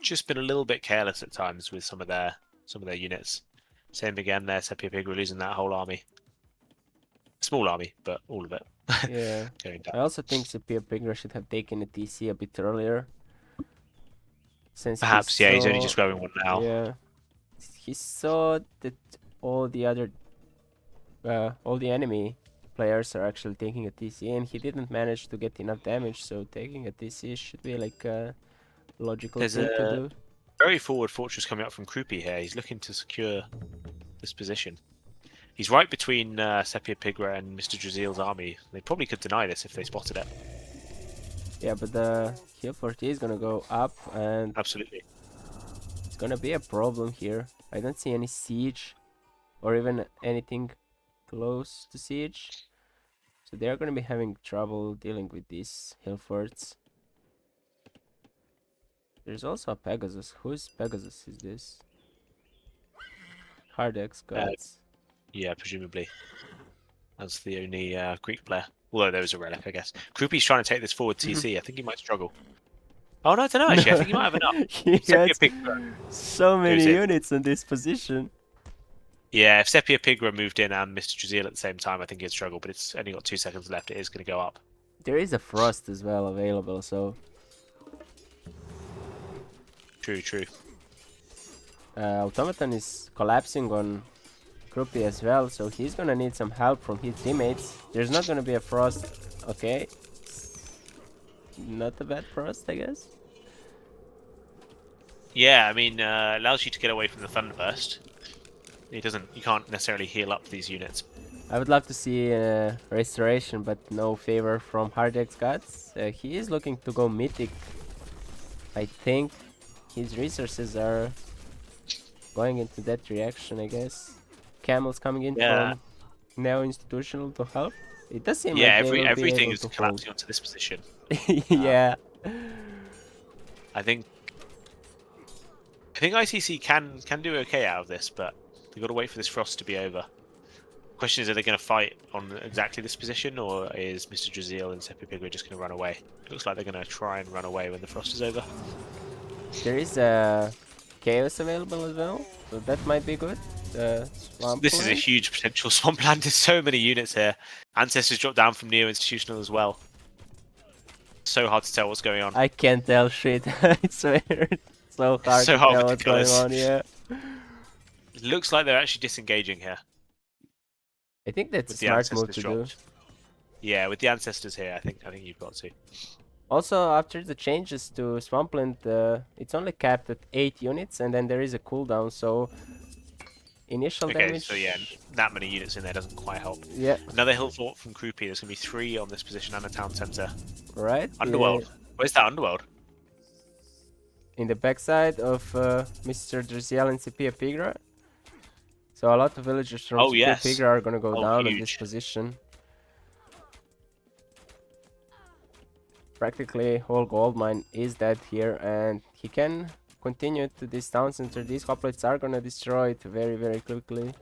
just been a little bit careless at times with some of their units. Same again there, Sepia Pig were losing that whole army. Small army, but all of it. yeah. Going I down. also think Sepia Pigra should have taken a TC a bit earlier. Since Perhaps, yeah, he's only just grabbing one now. Yeah. He saw that all the other all the enemy players are actually taking a TC, and he didn't manage to get enough damage, so taking a TC should be like a logical There's thing to a do. very forward fortress coming up from Krupi here. He's looking to secure this position. He's right between Sepia Pigra and Mr. Drazil's army. They probably could deny this if they spotted it. Yeah, but the heal 40 is gonna go up, and Absolutely. it's gonna be a problem here. I don't see any siege, or even anything close to siege. So they're gonna be having trouble dealing with these hill forts. There's also a Pegasus. Whose Pegasus is this? Hardex gods. Yeah, presumably. That's the only Greek player. Although there was a relic, I guess. Krupi's trying to take this forward TC. I think he might struggle. Oh, no, I don't know, actually. I think he might have enough. He Sepia has Pigra. so many Goes in. units in this position. Yeah, if Sepia Pigra moved in and Mr. Drazil at the same time, I think he'd struggle, but it's only got 2 seconds left. It is going to go up. There is a frost as well available, so True, true. Automaton is collapsing on Krupi as well, so he's gonna need some help from his teammates. There's not gonna be a frost. Okay, not a bad frost, I guess. Yeah, I mean, allows you to get away from the Thunderburst. You can't necessarily heal up these units. I would love to see restoration, but no favor from Hardex gods. He is looking to go Mythic. I think his resources are going into that reaction, I guess. Camels coming in from neo-institutional to help. It does seem Yeah, like they will everything be is able to collapsing onto this position. hold. Yeah. I think ICC can do okay out of this, but they've got to wait for this frost to be over. Question is, are they going to fight on exactly this position, or is Mr. Drazil and Sepia Pigra just going to run away? It looks like they're going to try and run away when the frost is over. There is a chaos available as well, so that might be good. This is a huge potential swampland. There's so many units here. Ancestors drop down from neo-institutional as well. So hard to tell what's going on. I can't tell shit. I swear. It's so hard So to hard tell to what's tell going us. on, yeah. It looks like they're actually disengaging here. I think that's a With the smart move ancestors to do. dropped. Yeah, with the ancestors here, I think you've got to. Also, after the changes to Swampland, it's only capped at 8 units, and then there is a cooldown, so initial Okay, damage... so yeah, that many units in there doesn't quite help. Yeah, Another hill fort from Krupi. There's going to be 3 on this position and a town centre. right? Underworld. Where's that Underworld? In the backside of Mr. Drziel and Sepia Pigra. So a lot of villagers from Oh, Sepia yes. Pigra are gonna go down in this huge. position. Practically whole gold mine is dead here, and he can continue to this town center. These hoplites are gonna destroy it very, very quickly.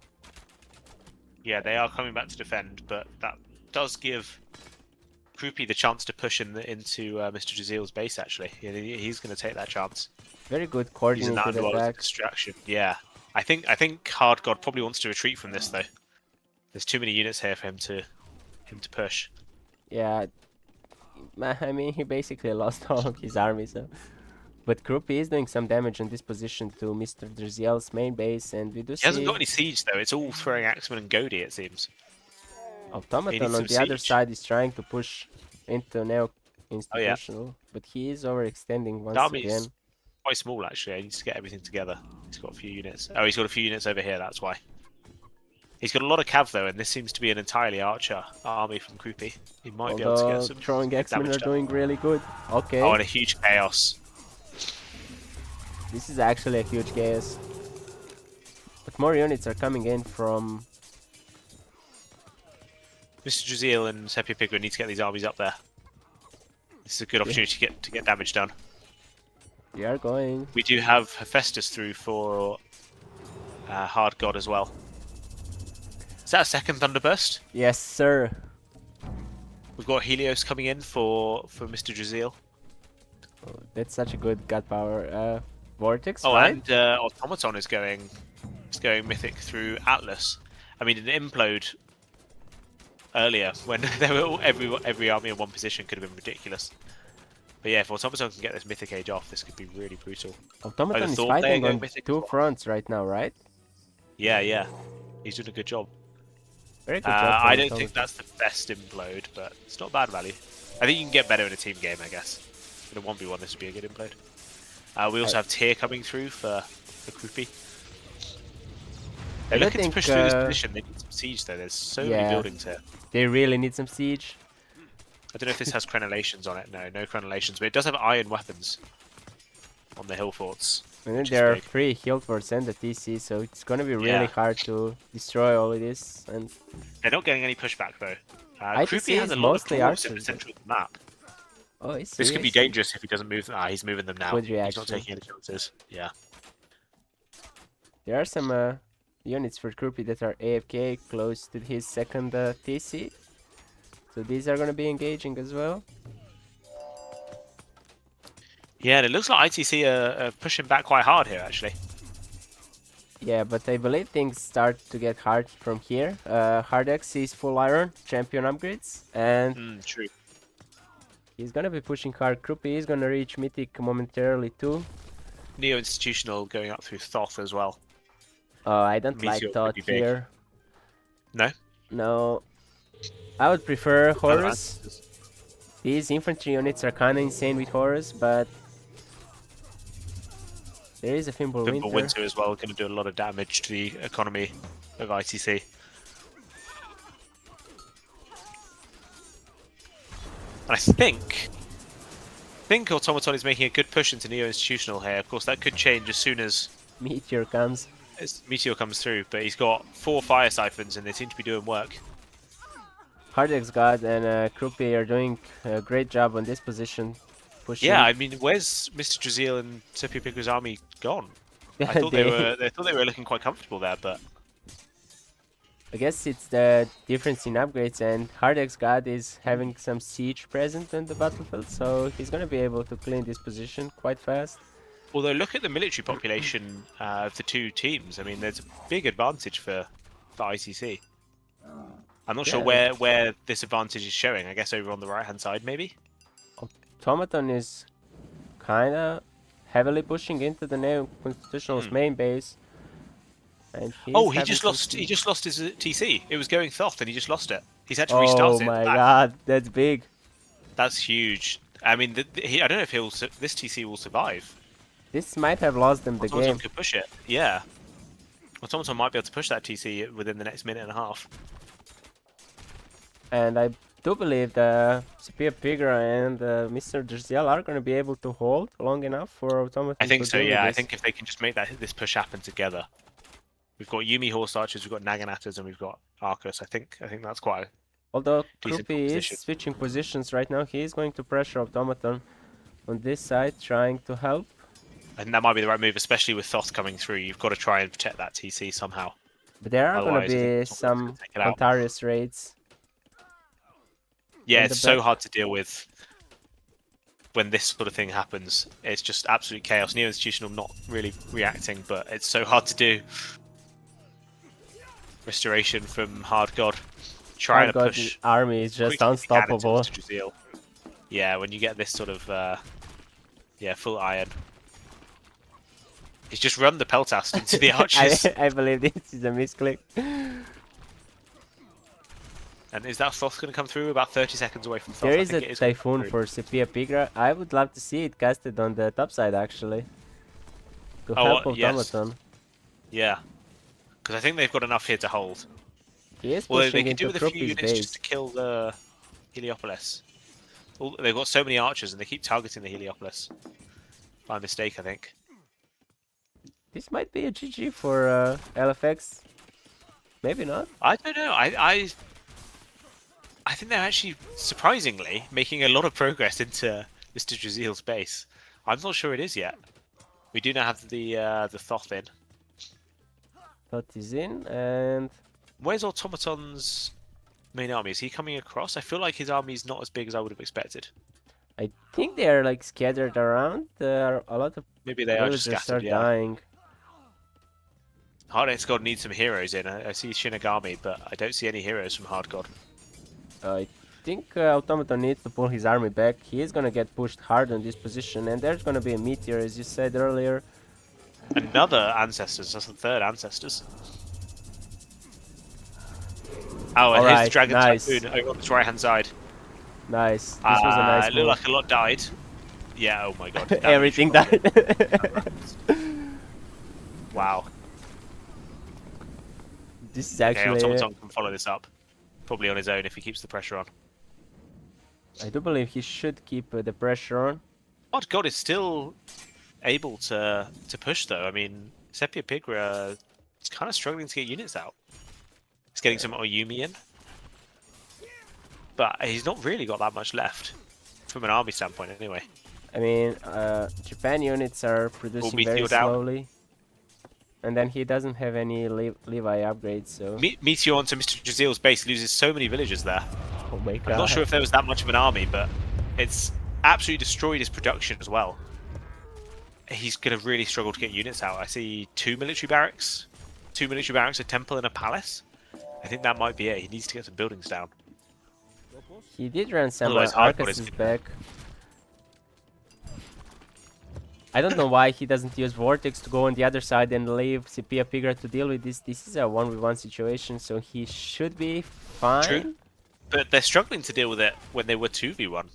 Yeah, they are coming back to defend, but that does give Krupi the chance to push into Mr. Drazil's base, actually. He's going to take that chance. Very good Using that coordinated Underworld as a attack. distraction. Yeah. I think Hard God probably wants to retreat from this, though. There's too many units here for him to push. Yeah, I mean, he basically lost all of his army, so... But Krupi is doing some damage in this position to Mr. Drziel's main base, and we do He see... hasn't got any siege, though. It's all throwing Axeman and GrD, it seems. Automaton needs on some the other siege. side is trying to push into neo-institutional, but he is overextending once The army's again. quite small, actually. He needs to get everything together. He's got a few units. Oh, he's got a few units over here, that's why. He's got a lot of cav, though, and this seems to be an entirely archer army from Krupi. He might be able to Although get some throwing X-Men damage are done. doing really good. Okay. Oh, and a huge chaos. This is actually a huge chaos. But more units are coming in from... Mr. Jazeel and Sepia Pigra need to get these armies up there. This is a good opportunity to get damage done. We are going. We do have Hephaestus through for Hard God as well. Is that a second Thunderburst? Yes, sir. We've got Helios coming in for Mr. Jazeel. Oh, that's such a good god power. Vortex, Oh, right? and Automaton is going Mythic through Atlas. I mean, an implode earlier when they were all, every army in one position could have been ridiculous. But yeah, if Automaton can get this Mythic Age off, this could be really brutal. Automaton is Thought fighting they're on going Mythic as two well. fronts right now, right? Yeah. He's doing a good job. Very good job. I don't think that's the best implode, but it's not bad value. I think you can get better in a team game, I guess. In a 1v1, this would be a good implode. We also have Tyr coming through for Krupi. They're looking to push through this position. They need some siege, though. There's so many buildings here. They really need some siege. I don't know if this has crenellations on it. No crenellations, but it does have iron weapons on the hill forts. And then there are 3 hill forts and the TC, so it's gonna be really hard to destroy all of this. And they're not getting any pushback though. ITC Krupi has a is lot of mostly dwarves in the archers. center of the map. Oh, This could be dangerous if he doesn't move. He's moving them now. Good He's not reaction. taking any chances. Yeah. There are some units for Krupi that are AFK close to his second TC. So these are gonna be engaging as well. Yeah, and it looks like ITC are pushing back quite hard here, actually. Yeah, but I believe things start to get hard from here. Hardex is full iron, champion upgrades, and True. he's gonna be pushing hard. Krupi is gonna reach Mythic momentarily too. Neo-institutional going up through Thoth as well. I don't Meteor like could Thoth be big. here. No? No. I would prefer Other Horus. answers? These infantry units are kinda insane with Horus, but... there is a Fimbul Thimble Winter. Winter as well, going to do a lot of damage to the economy of ITC. And I think Automaton is making a good push into Neo-institutional here. Of course, that could change as soon as Meteor comes. Meteor comes through, but he's got 4 fire siphons and they seem to be doing work. Hardex God and Krupi are doing a great job on this position. Pushing. Yeah, I mean, where's Mr. Jazeel and Sepia Pigra's army gone? I thought they were looking quite comfortable there, but I guess it's the difference in upgrades, and Hardex God is having some siege present in the battlefield, so he's gonna be able to clean this position quite fast. although look at the military population of the two teams. I mean, there's a big advantage for ITC. I'm not sure where this advantage is showing. I guess over on the right-hand side, maybe? Automaton is kinda heavily pushing into the Neo-Constitutional's main base. And He just lost his TC. It was going Thoth and he just lost it. He's had to restart it. Oh my god, that's big. That's huge. I mean, I don't know if this TC will survive. This might have lost them the Automaton game. could push it. Yeah. Automaton might be able to push that TC within the next minute and a half. And I do believe the Sepia Pigra and Mr. Jazeel are going to be able to hold long enough for Automaton I think to so, deal with yeah. I this. think if they can just make this push happen together. We've got Yumi Horse Archers, we've got Naganatas, and we've got Arcus. I think that's quite Although decent Krupi is position. switching positions right now, he is going to pressure Automaton on this side, trying to help. And that might be the right move, especially with Thoth coming through. You've got to try and protect that TC somehow. But there are going to Otherwise, I think be Automaton's some gonna take it out. Antarius raids. Yeah, on it's the so back. hard to deal with when this sort of thing happens. It's just absolute chaos. Neo-institutional not really reacting, but it's so hard to do. Restoration from Hard God. Trying to Hard push God army is just quickly as you can into unstoppable. Mr. Jazeel. Yeah, when you get this sort of full iron. He's just run the Peltast into the archers. I believe this is a misclick. And is that Thoth going to come through? About 30 seconds away from Thoth. There I is think a it is gonna come Typhoon through. for Sepia Pigra. I would love to see it casted on the top side actually. To Oh, help yes. Automaton. Yeah. Because I think they've got enough here to hold. He is Although they pushing can do into with a few Krupi's units base. just to kill the Heliopolis. They've got so many archers and they keep targeting the Heliopolis. By mistake, I think. This might be a GG for LFX. Maybe not. I don't know. I think they're actually surprisingly making a lot of progress into Mr. Jazil's base. I'm not sure it is yet. We do now have the Thoth in. Thoth is in, and Where's Automaton's main army? Is he coming across? I feel like his army is not as big as I would have expected. I think they are like scattered around. There are a lot of Maybe they are just villagers are scattered, yeah. dying. Hard X God needs some heroes in. I see Shinigami, but I don't see any heroes from Hard God. I think Automaton needs to pull his army back. He is gonna get pushed hard on this position, and there's gonna be a meteor, as you said earlier. Another Ancestors. That's the third Ancestors. Oh, and here's Alright, the Dragon nice. Typhoon over on the right-hand side. Nice. This was a nice It move. looked like a lot died. Yeah, oh my god. Everything died. Wow. This is Okay, actually... Automaton can follow this up. Probably on his own if he keeps the pressure on. I do believe he should keep the pressure on. Hard God is still able to push though. I mean, Sepia Pigra is kind of struggling to get units out. He's getting some Oyumi in. But he's not really got that much left. From an army standpoint anyway. I mean, Japan units are producing very Meteor down. slowly. And then he doesn't have any Levi upgrades, so... Meteor onto Mr. Jazil's base loses so many villagers there. Oh my god. I'm not sure if there was that much of an army, but it's absolutely destroyed his production as well. He's going to really struggle to get units out. I see 2 military barracks. 2 military barracks, a temple and a palace. I think that might be it. He needs to get some buildings down. He did run some Otherwise, Hard God Arcus is back. I don't know why he doesn't use Vortex to go on the other side and leave Sepia Pigra to deal with this. This is a 1v1 situation, so he should be fine. True. But they're struggling to deal with it when they were 2v1.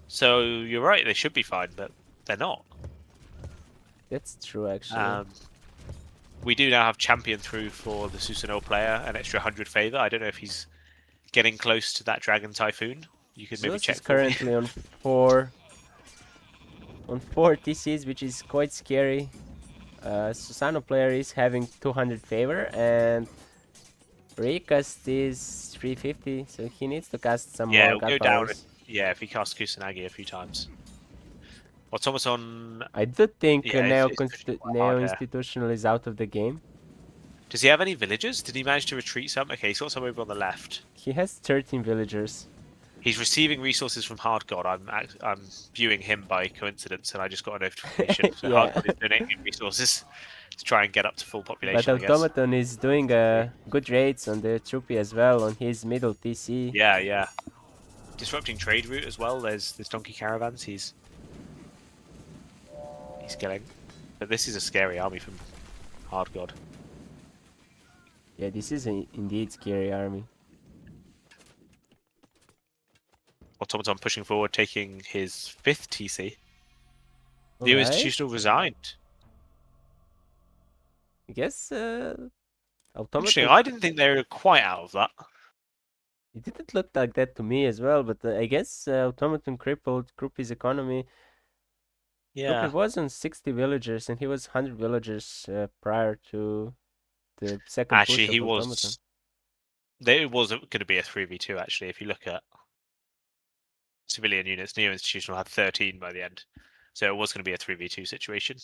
So you're right, they should be fine, but they're not. That's true, actually. We do now have champion through for the Susanoo player, an extra 100 favor. I don't know if he's getting close to that Dragon Typhoon. You could maybe Zeus check is for me. currently on 4 TCs, which is quite scary. Susanoo player is having 200 favor, and recast is 350, so he needs to cast some Yeah, more it'll god go down. powers. Yeah, if he casts Kusanagi a few times. Automaton, I do think Yeah, it's pushing quite hard here. Neo-Institutional is out of the game. does he have any villagers? Did he manage to retreat some? Okay, he's got some over on the left. He has 13 villagers. He's receiving resources from Hard God. I'm viewing him by coincidence, and I just got a notification. So Yeah. Hard God is donating resources to try and get up to full population. But I guess. Automaton is doing good raids on the Troopy as well, on his middle TC. Yeah, yeah. Disrupting trade route as well. There's donkey caravans. He's killing. But this is a scary army from Hard God. Yeah, this is indeed scary army. Automaton pushing forward, taking his 5th TC. The Alright. institutional resigned. I guess Interesting. Automaton. I didn't think they were quite out of that. It didn't look like that to me as well, but I guess Automaton crippled Groupie's economy. Yeah. Groupie was on 60 villagers, and he was 100 villagers prior to the second Actually, push he of Automaton. was. There was going to be a 3v2, actually, if you look at civilian units. Neo-institutional had 13 by the end. So it was going to be a 3v2 situation.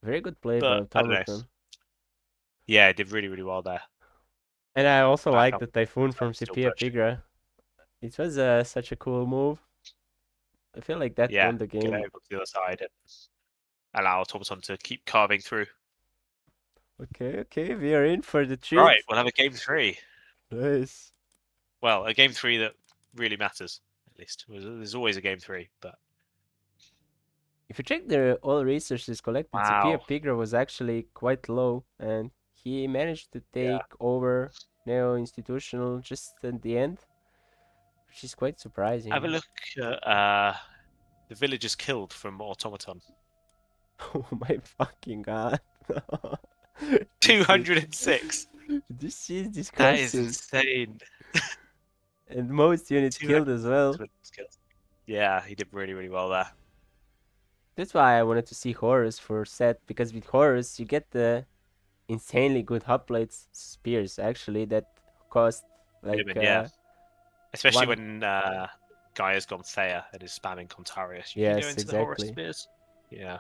Very good play by But, I don't know. Automaton. Yeah, it did really, really well there. And I also Back like up. the Typhoon from Still Sepia pushing. Pigra. It was such a cool move. I feel like that Yeah, won the get game. over to the other side and allow Automaton to keep carving through. Okay, we are in for the treat. Right, we'll have a game 3. Nice. Well, a game 3 that really matters, at least. There's always a game 3, but If you check the all resources collected, Sepia Wow. Pigra was actually quite low, and he managed to take over Neo-Institutional just at the end, which is quite surprising. have a look at the villagers killed from Automaton. Oh my fucking god. 206. This is That is disgusting. insane. And most units killed as well. Yeah, he did really, really well there. That's why I wanted to see Horus for set, because with Horus you get the insanely good hoplites spears actually that cost like Minimum, yeah. Especially one. when Gaia's gone Thea and is spamming Contarius. You can go Yes, into the Horus exactly. Spears. Yeah.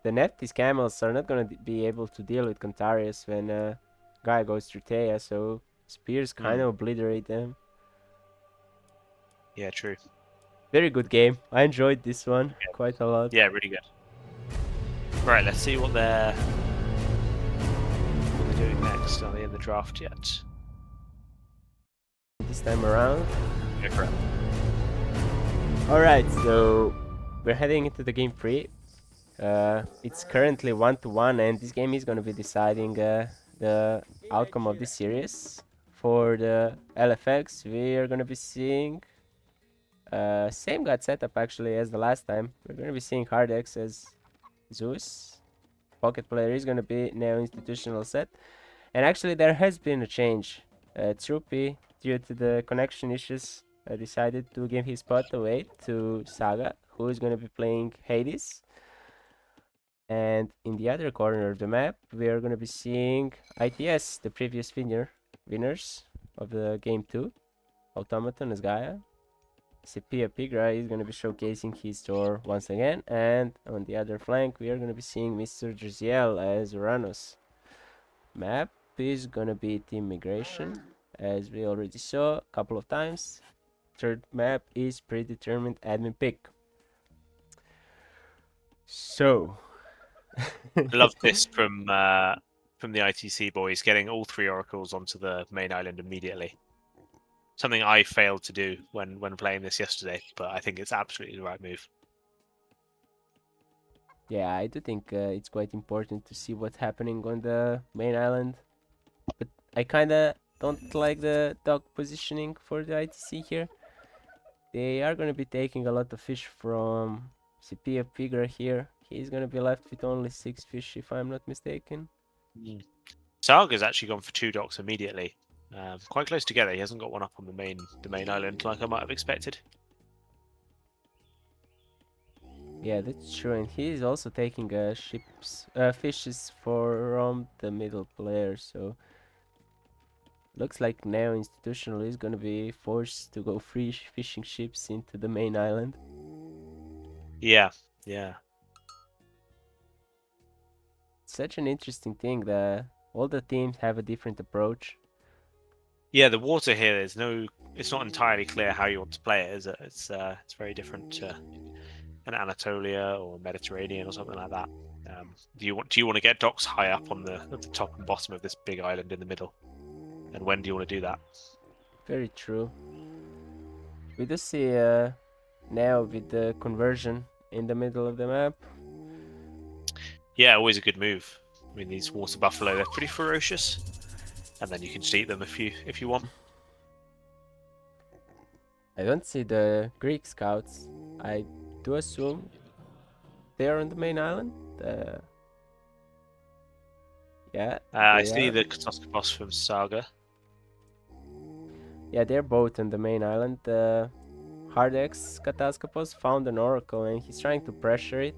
The Nephthys camels are not gonna be able to deal with Contarius when Gaia goes through Thea, so spears kind of obliterate them. Yeah, true. Very good game. I enjoyed this one quite a lot. Yeah, really good. Right, let's see what they're doing next. Are they in the draft yet? This time around. Go for it. Alright, so we're heading into the game 3. It's currently 1-1, and this game is going to be deciding the outcome of this series. For the LFX, we are going to be seeing same god setup actually as the last time. We're going to be seeing Hardex as Zeus. Pocket player is going to be now institutional set. And actually there has been a change. Troopy, due to the connection issues, decided to give his spot away to Saga, who is going to be playing Hades. And in the other corner of the map, we are going to be seeing ITS, the previous winners of the game 2. Automaton as Gaia. Sepia Pigra is going to be showcasing his store once again. And on the other flank, we are going to be seeing Mr. Drziel as Uranus. Map is going to be Team Migration, as we already saw a couple of times. Third map is Predetermined Admin Pick. So... I love this from the ITC boys, getting all 3 oracles onto the main island immediately. Something I failed to do when playing this yesterday, but I think it's absolutely the right move. Yeah, I do think it's quite important to see what's happening on the main island. But I kinda don't like the dog positioning for the ITC here. They are gonna be taking a lot of fish from Sepia Pigra here. He's gonna be left with only 6 fish if I'm not mistaken. Saga's actually gone for 2 docks immediately. Quite close together. He hasn't got one up on the main island like I might have expected. Yeah, that's true, and he is also taking fishes from the middle player, so looks like now Institutional is gonna be forced to go free fishing ships into the main island. Yeah, yeah. Such an interesting thing that all the teams have a different approach. Yeah, the water here is it's not entirely clear how you want to play it, is it? It's very different to an Anatolia or Mediterranean or something like that. Do you want to get docks high up on at the top and bottom of this big island in the middle? And when do you want to do that? Very true. We do see now with the conversion in the middle of the map. Yeah, always a good move. I mean, these water buffalo, they're pretty ferocious, and then you can just eat them if you want. I don't see the Greek scouts. I do assume they're on the main island. Yeah, I they see are. the Katoskopos from Saga. Yeah, they're both on the main island. Hardex Kataskopos found an oracle and he's trying to pressure it.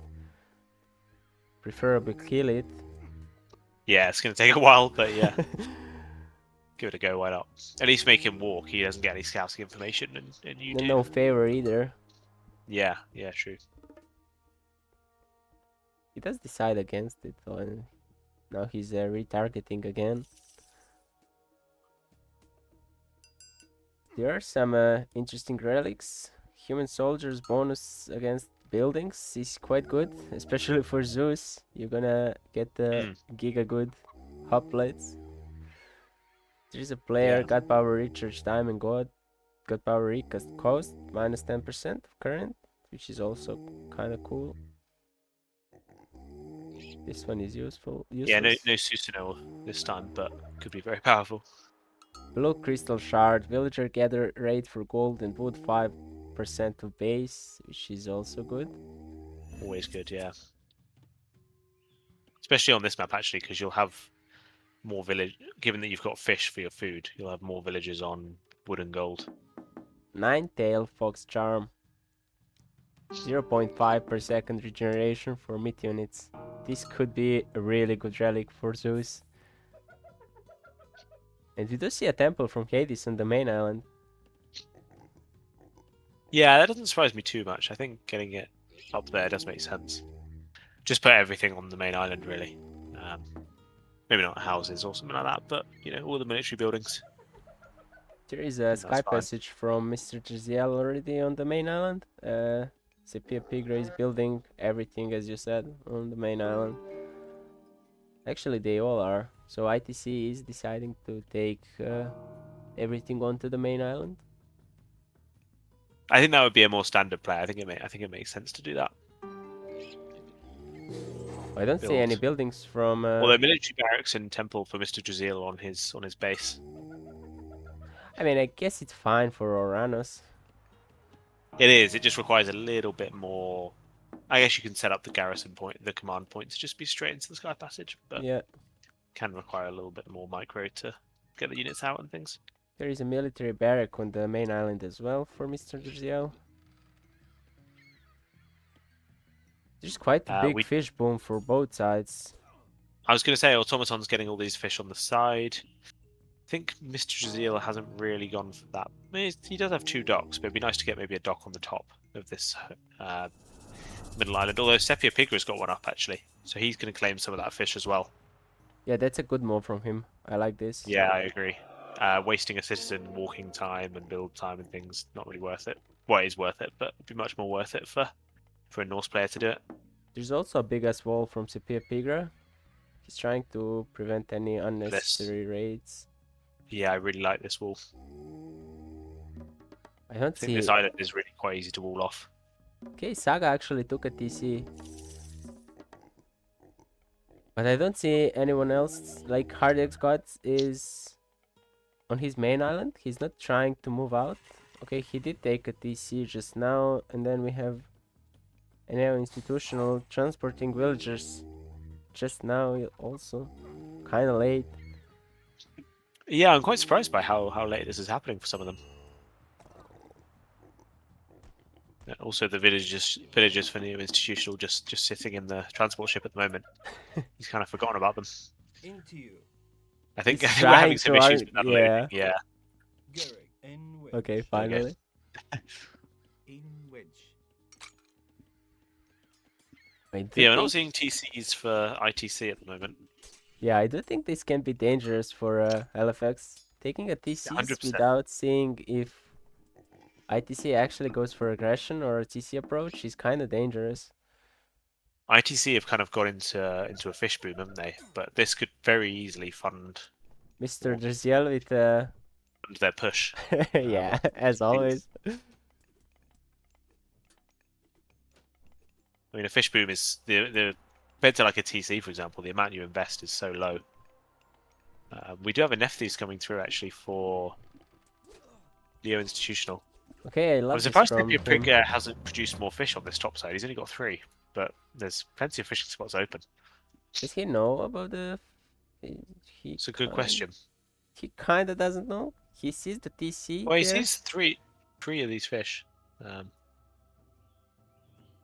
Preferably kill it. Yeah, it's going to take a while, but yeah. Give it a go, why not? At least make him walk. He doesn't get any scouting information, and you do. No favor either. Yeah, true. He does decide against it, and now he's retargeting again. There are some interesting relics. Human soldiers bonus against buildings is quite good, especially for Zeus. You're gonna get the giga good hoplites. There's a player, God Power Recharge Time and God Power Recast Cost, minus 10% of current, which is also kinda cool. This one is useless. Yeah, no Susanoo this time, but could be very powerful. Blue Crystal Shard, Villager Gather rate for gold and wood 5% of base, which is also good. Always good, yeah. Especially on this map, actually, because you'll have more village. Given that you've got fish for your food, you'll have more villagers on wood and gold. 9-tail Fox Charm. 0.5 per second regeneration for mid units. This could be a really good relic for Zeus. And we do see a temple from Hades on the main island. Yeah, that doesn't surprise me too much. I think getting it up there does make sense. Just put everything on the main island, really. Maybe not houses or something like that, but you know, all the military buildings. There is a sky That's fine. passage from Mr. Jeziel already on the main island. Sepia Pigra is building everything, as you said, on the main island. Actually, they all are. So ITC is deciding to take everything onto the main island. I think that would be a more standard play. I think it makes sense to do that. I don't see any buildings from. Although military barracks and temple for Mr. Jazeel on his base. I mean, I guess it's fine for Oranos. It is. It just requires a little bit more. I guess you can set up the garrison point, the command point, to just be straight into the sky passage, but yeah, can require a little bit more micro to get the units out and things. There is a military barrack on the main island as well for Mr. Jeziel. There's quite a big fish boom for both sides. I was going to say Automaton's getting all these fish on the side. I think Mr. Jeziel hasn't really gone for that. I mean, he does have 2 docks, but it'd be nice to get maybe a dock on the top of this middle island. Although Sepia Pigra's got one up, actually. So he's going to claim some of that fish as well. Yeah, that's a good move from him. I like this. Yeah, I agree. Wasting a citizen walking time and build time and things, not really worth it. Well, it is worth it, but it'd be much more worth it for a Norse player to do it. There's also a big-ass wall from Sepia Pigra. He's trying to prevent any unnecessary raids. Yeah, I really like this wall. I think this island is really quite easy to wall off. Okay, Saga actually took a TC. But I don't see anyone else. Like, Hardex Gods is on his main island. He's not trying to move out. Okay, he did take a TC just now. And then we have an Neo Institutional transporting villagers just now also. Kind of late. Yeah, I'm quite surprised by how late this is happening for some of them. Also, the villagers for Neo Institutional just sitting in the transport ship at the moment. He's kind of forgotten about them. I think we're having some issues with that loading. Yeah. Okay, finally. Yeah, we're not seeing TCs for ITC at the moment. Yeah, I do think this can be dangerous for LFX. Taking a TC 100%. Without seeing if ITC actually goes for aggression or a TC approach is kind of dangerous. ITC have kind of got into a fish boom, haven't they? But this could very easily fund Mr. Jeziel with their push. yeah, as always. I mean, a fish boom is the compared to like a TC, for example, the amount you invest is so low. We do have a Nephthys coming through actually for Neo Institutional. Okay, I love this. I'm surprised Sepia Pigra hasn't produced more fish on this top side. He's only got 3, but there's plenty of fishing spots open. Does he know about the? It's a good question. He kind of doesn't know. He sees the TC. Well, he sees three of these fish.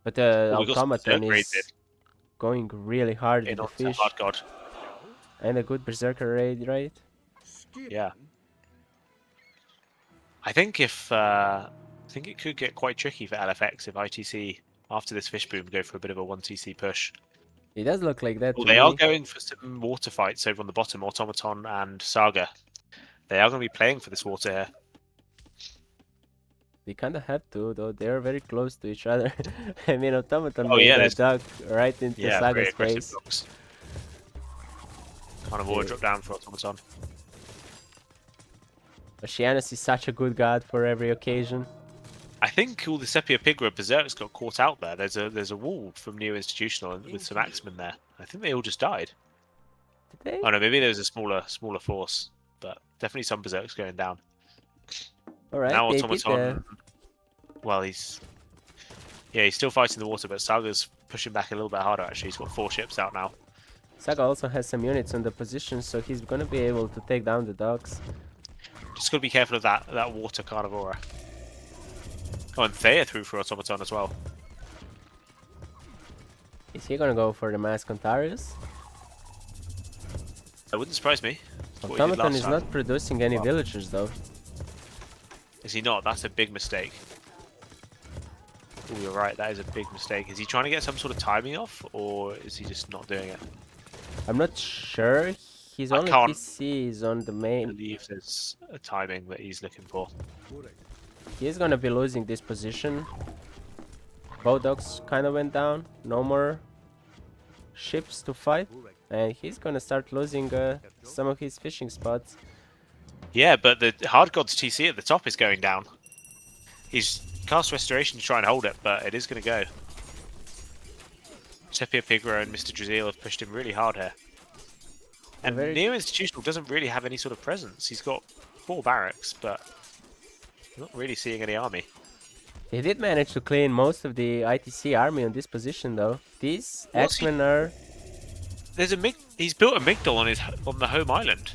But the automaton is going really hard with the fish. Hard God. And a good berserker raid, right? Yeah. I think it could get quite tricky for LFX if ITC after this fish boom go for a bit of a 1TC push. It does look like that. Well, they are going for some water fights over on the bottom, Automaton and Saga. They are going to be playing for this water here. They kind of have to, though. They are very close to each other. I mean, Automaton made that dug right into Saga's face. Kind of water drop down for Automaton. Oceanus is such a good god for every occasion. I think all the Sepia Pigra berserks got caught out there. There's a wall from Neo Institutional with some axemen there. I think they all just died. Did they? Oh no, maybe there was a smaller force, but definitely some berserks going down. All right. Now Automaton. Well, he's still fighting the water, but Saga's pushing back a little bit harder. Actually, he's got 4 ships out now. Saga also has some units on the position, so he's gonna be able to take down the dogs. Just gotta be careful of that water carnivora. Oh, and Thea threw for Automaton as well. Is he gonna go for the Mask Ontarius? That wouldn't surprise me. That's what he did Automaton last is time. not producing any Well. villagers though. Is he not? That's a big mistake. Oh, you're right. That is a big mistake. Is he trying to get some sort of timing off, or is he just not doing it? I'm not sure. His I only can't TC is on the I main. believe there's a timing that he's looking for. He's gonna be losing this position. Bodogs kind of went down. No more ships to fight. And he's gonna start losing some of his fishing spots. Yeah, but the Hard God's TC at the top is going down. He's cast Restoration to try and hold it, but it is going to go. Sepia Pigra and Mr. Draziel have pushed him really hard here. And Neo Institutional doesn't really have any sort of presence. He's got 4 barracks, but I'm not really seeing any army. He did manage to clean most of the ITC army on this position though. These What's he- X-Men are... There's a He's built a Migdal on the home island.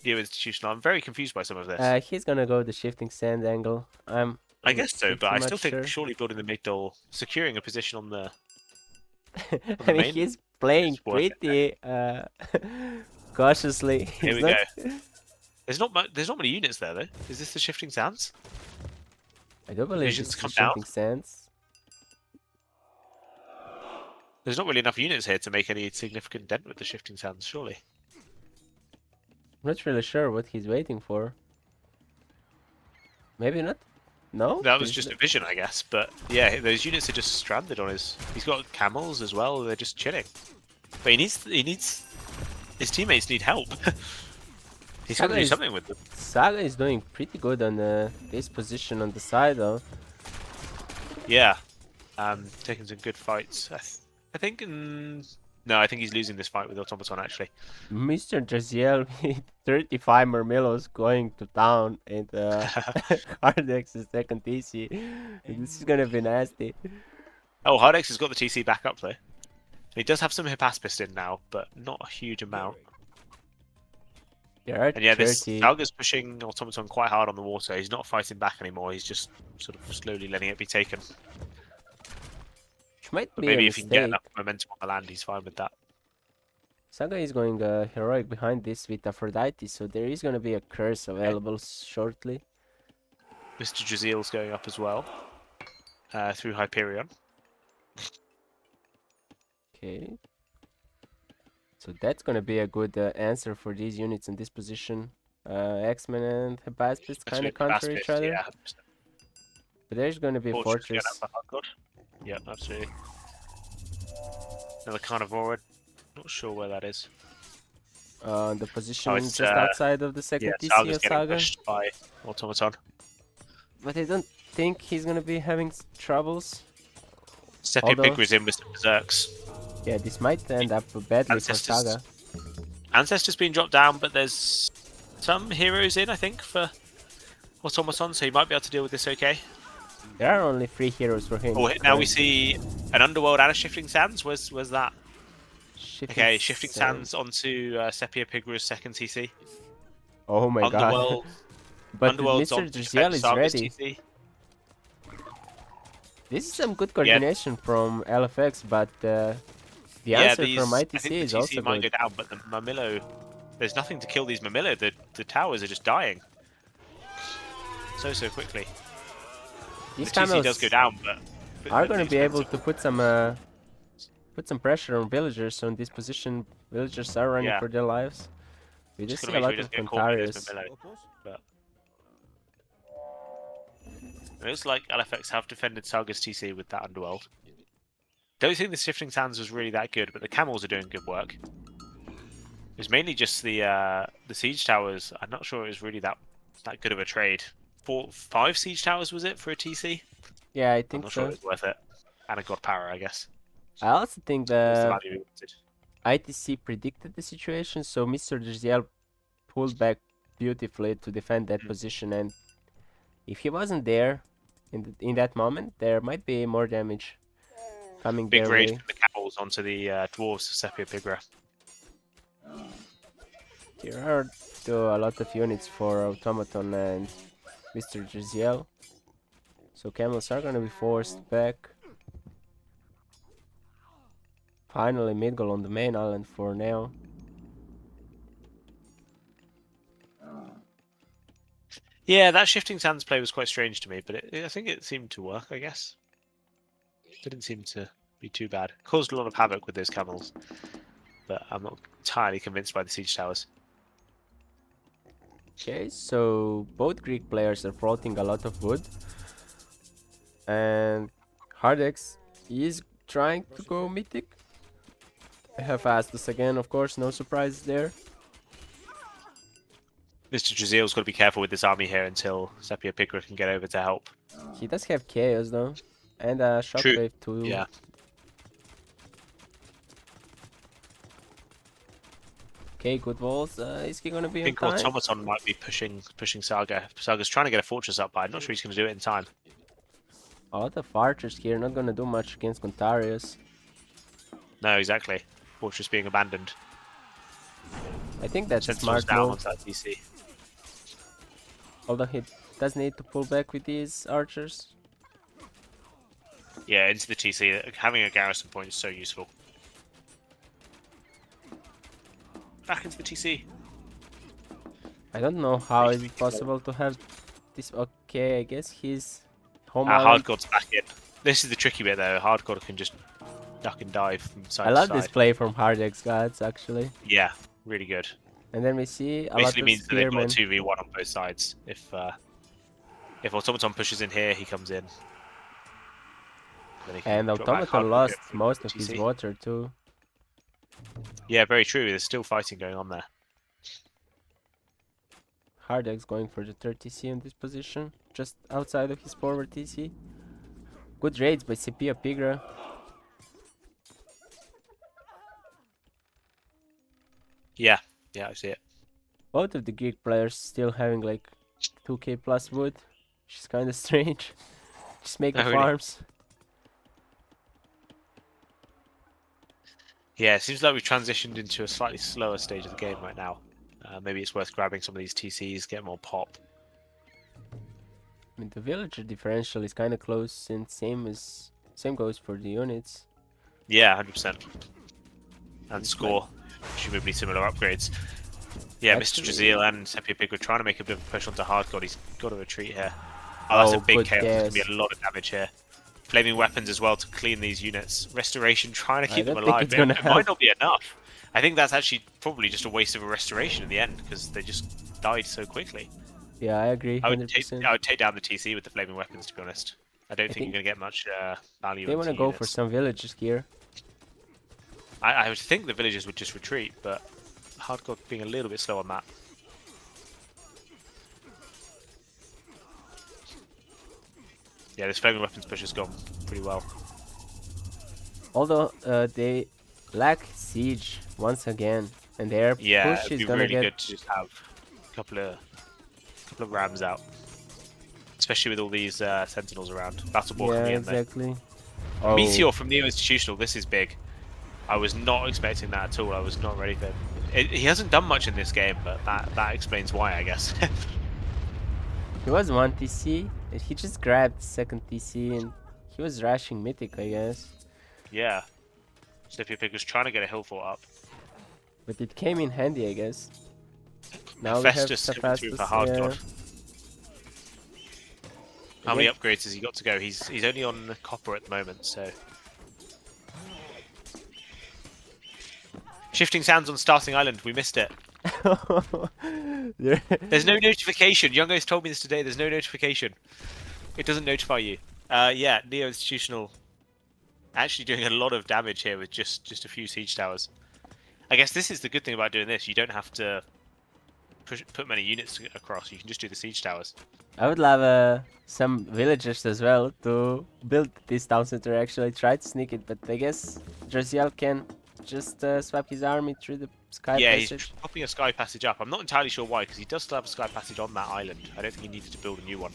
Neo Institutional. I'm very confused by some of this. he's gonna go the shifting sand angle. I guess so, but I still think sure. surely building the Migdal, securing a position on the I mean, main he's playing is worth it. pretty cautiously. Here we go. There's not many units there though. Is this the Shifting Sands? I do believe Visions it's the come down. shifting sands. There's not really enough units here to make any significant dent with the Shifting Sands, surely. I'm not really sure what he's waiting for. Maybe not. No? That was He's just not- a vision, I guess. But yeah, those units are just stranded on his. He's got camels as well. They're just chilling. But he needs. His teammates need help. He's got to do something with them. Saga is doing pretty good on this position on the side though. Yeah, taking some good fights. I think. No, I think he's losing this fight with Automaton actually. Mr. Jaziel with 35 Murmillos going to town and Hardex's second TC. This is gonna be nasty. Oh, Hardex has got the TC back up though. He does have some Hippaspist in now, but not a huge amount. There are And yeah, this 30. Saga's pushing Automaton quite hard on the water. He's not fighting back anymore. He's just sort of slowly letting it be taken. Which might But be maybe a if he can get mistake. enough momentum on the land, he's fine with that. Saga is going heroic behind this with Aphrodite, so there is gonna be a curse available shortly. Mr. Draziel's going up as well through Hyperion. Okay. So that's gonna be a good answer for these units in this position. X-Men and Hephaestus kind of counter each other. Yeah, But there's gonna be a fortress. Yeah, absolutely. Another Carnivore. Not sure where that is. The position it's, just outside of the second Yeah, TC Saga's of getting Saga. pushed by Automaton. But I don't think he's gonna be having troubles. Sepia Although- Pigra's in with some Berserks. Yeah, this might end up badly for Ancestors. Saga. Ancestor's been dropped down, but there's some heroes in, I think, for Automaton, so he might be able to deal with this okay. There are only 3 heroes for him. Oh, now we see an Underworld and a Shifting Sands. Where's that? Okay, Shifting Sands onto Sepia Pigra's second TC. Oh my god. Underworld. But Underworld's Mr. on to Draziel defend is Saga's ready. TC. This is some good coordination from LFX, but the answer from I ITC think is the TC also might good. go down, but the Mamillo, there's nothing to kill these Mamillo. The towers are just dying so quickly. These The TC camels does go down, but are going to be able expensive. to put some pressure on villagers on this position. Villagers are running Yeah. for their lives. We do Just see gotta a make sure lot he of doesn't get caught by those Contarius. Mamillo. But it looks like LFX have defended Saga's TC with that Underworld. Don't think the Shifting Sands was really that good, but the camels are doing good work. It was mainly just the siege towers. I'm not sure it was really that good of a trade. 5 siege towers was it for a TC? Yeah, I I'm think not sure so. it was worth it. And a God Power, I guess. I also think Was the the value we wanted. ITC predicted the situation, so Mr. Draziel pulled back beautifully to defend that position, and if he wasn't there in that moment, there might be more damage coming Big their raid way. from the camels onto the dwarves of Sepia Pigra. There are still a lot of units for Automaton and Mr. Draziel, so camels are gonna be forced back. Finally, mid goal on the main island for now. Yeah, that shifting sands play was quite strange to me, but I think it seemed to work, I guess. Didn't seem to be too bad. Caused a lot of havoc with those camels, but I'm not entirely convinced by the siege towers. Okay, so both Greek players are floating a lot of wood. And Hardex is trying to go Mythic. I have asked us again, of course, no surprise there. Mr. Jazil's got to be careful with this army here until Sepia Picker can get over to help. He does have Chaos though. And a True. Shockwave too. Yeah. Okay, good walls. Is he gonna be I think on time? Automaton might be pushing Saga. Saga's trying to get a fortress up, but I'm not sure he's going to do it in time. A lot of archers here, not gonna do much against Gontarius. No, exactly. Fortress being abandoned. I think that's a Sentinels smart down move. onto that DC. Although he does need to pull back with these archers. Yeah, into the TC. Having a garrison point is so useful. Back into the TC. I don't know how Makes is me it feel- possible to have this. Okay, I guess he's home island. Hardcore's back in. This is the tricky bit though. Hardcore can just duck and dive from side I to love side. this play from Hardex gods actually. Yeah, really good. And then we see a lot Basically of means that they've got spearmen. a 2v1 on both sides. If Automaton pushes in here, he comes in. Then he can And drop back Automaton Hardcore, lost go for most of his TC. water too. Yeah, very true. There's still fighting going on there. Hardex going for the third TC in this position, just outside of his forward TC. Good raids by Sepia Pigra. Yeah, I see it. Both of the Greek players still having like 2k plus wood, which is kind of strange. Just make the Oh, really? farms. Yeah, it seems like we've transitioned into a slightly slower stage of the game right now. Maybe it's worth grabbing some of these TCs, get more pop. I mean, the villager differential is kind of close, and same goes for the units. Yeah, 100%. And It's score. Presumably similar upgrades. Yeah, Actually- Mr. Jazil and Sepia Pig were trying to make a bit of a push onto Hardcore. He's got to retreat here. Oh, that's Oh, a big good chaos. There's going to guess. be a lot of damage here. Flaming weapons as well to clean these units. Restoration, trying to I keep them don't think alive. it's gonna It help. might not be enough. I think that's actually probably just a waste of a restoration in the end because they just died so quickly. Yeah, I agree, I would 100%. take down the TC with the flaming weapons, to be honest. I don't think think you're going to get much value. They want to into go for units. some villages here. I would think the villagers would just retreat, but Hardcore being a little bit slow on that. Yeah, this flaming weapons push has gone pretty well. Although they lack siege once again, and their Yeah, push it'd is be gonna really get. good to just have a couple of rams out, especially with all these sentinels around. Battle ball Yeah, coming in there. exactly. Oh, Meteor from Neo Institutional. This is big. I was not expecting that at all. I was not ready for. He hasn't done much in this game, but that explains why, I guess. he was one TC, and he just grabbed second TC, and he was rushing Mythic, I guess. Yeah. Sepia Pig was trying to get a hill fort up. But it came in handy, I guess. Now Festus we coming have through Hephaestus, for Hard yeah. God. How many upgrades has he got to go? He's only on copper at the moment, so. Shifting sands on starting island. We missed it. There- There's no notification. Youngo's told me this today. There's no notification. It doesn't notify you. Yeah, Neo Institutional actually doing a lot of damage here with just a few siege towers. I guess this is the good thing about doing this. You don't have to put many units across. You can just do the siege towers. I would love some villagers as well to build this town center. Actually, try to sneak it, but I guess Jerziel can just swap his army through the sky Yeah, passage. he's popping a sky passage up. I'm not entirely sure why, because he does still have a sky passage on that island. I don't think he needed to build a new one.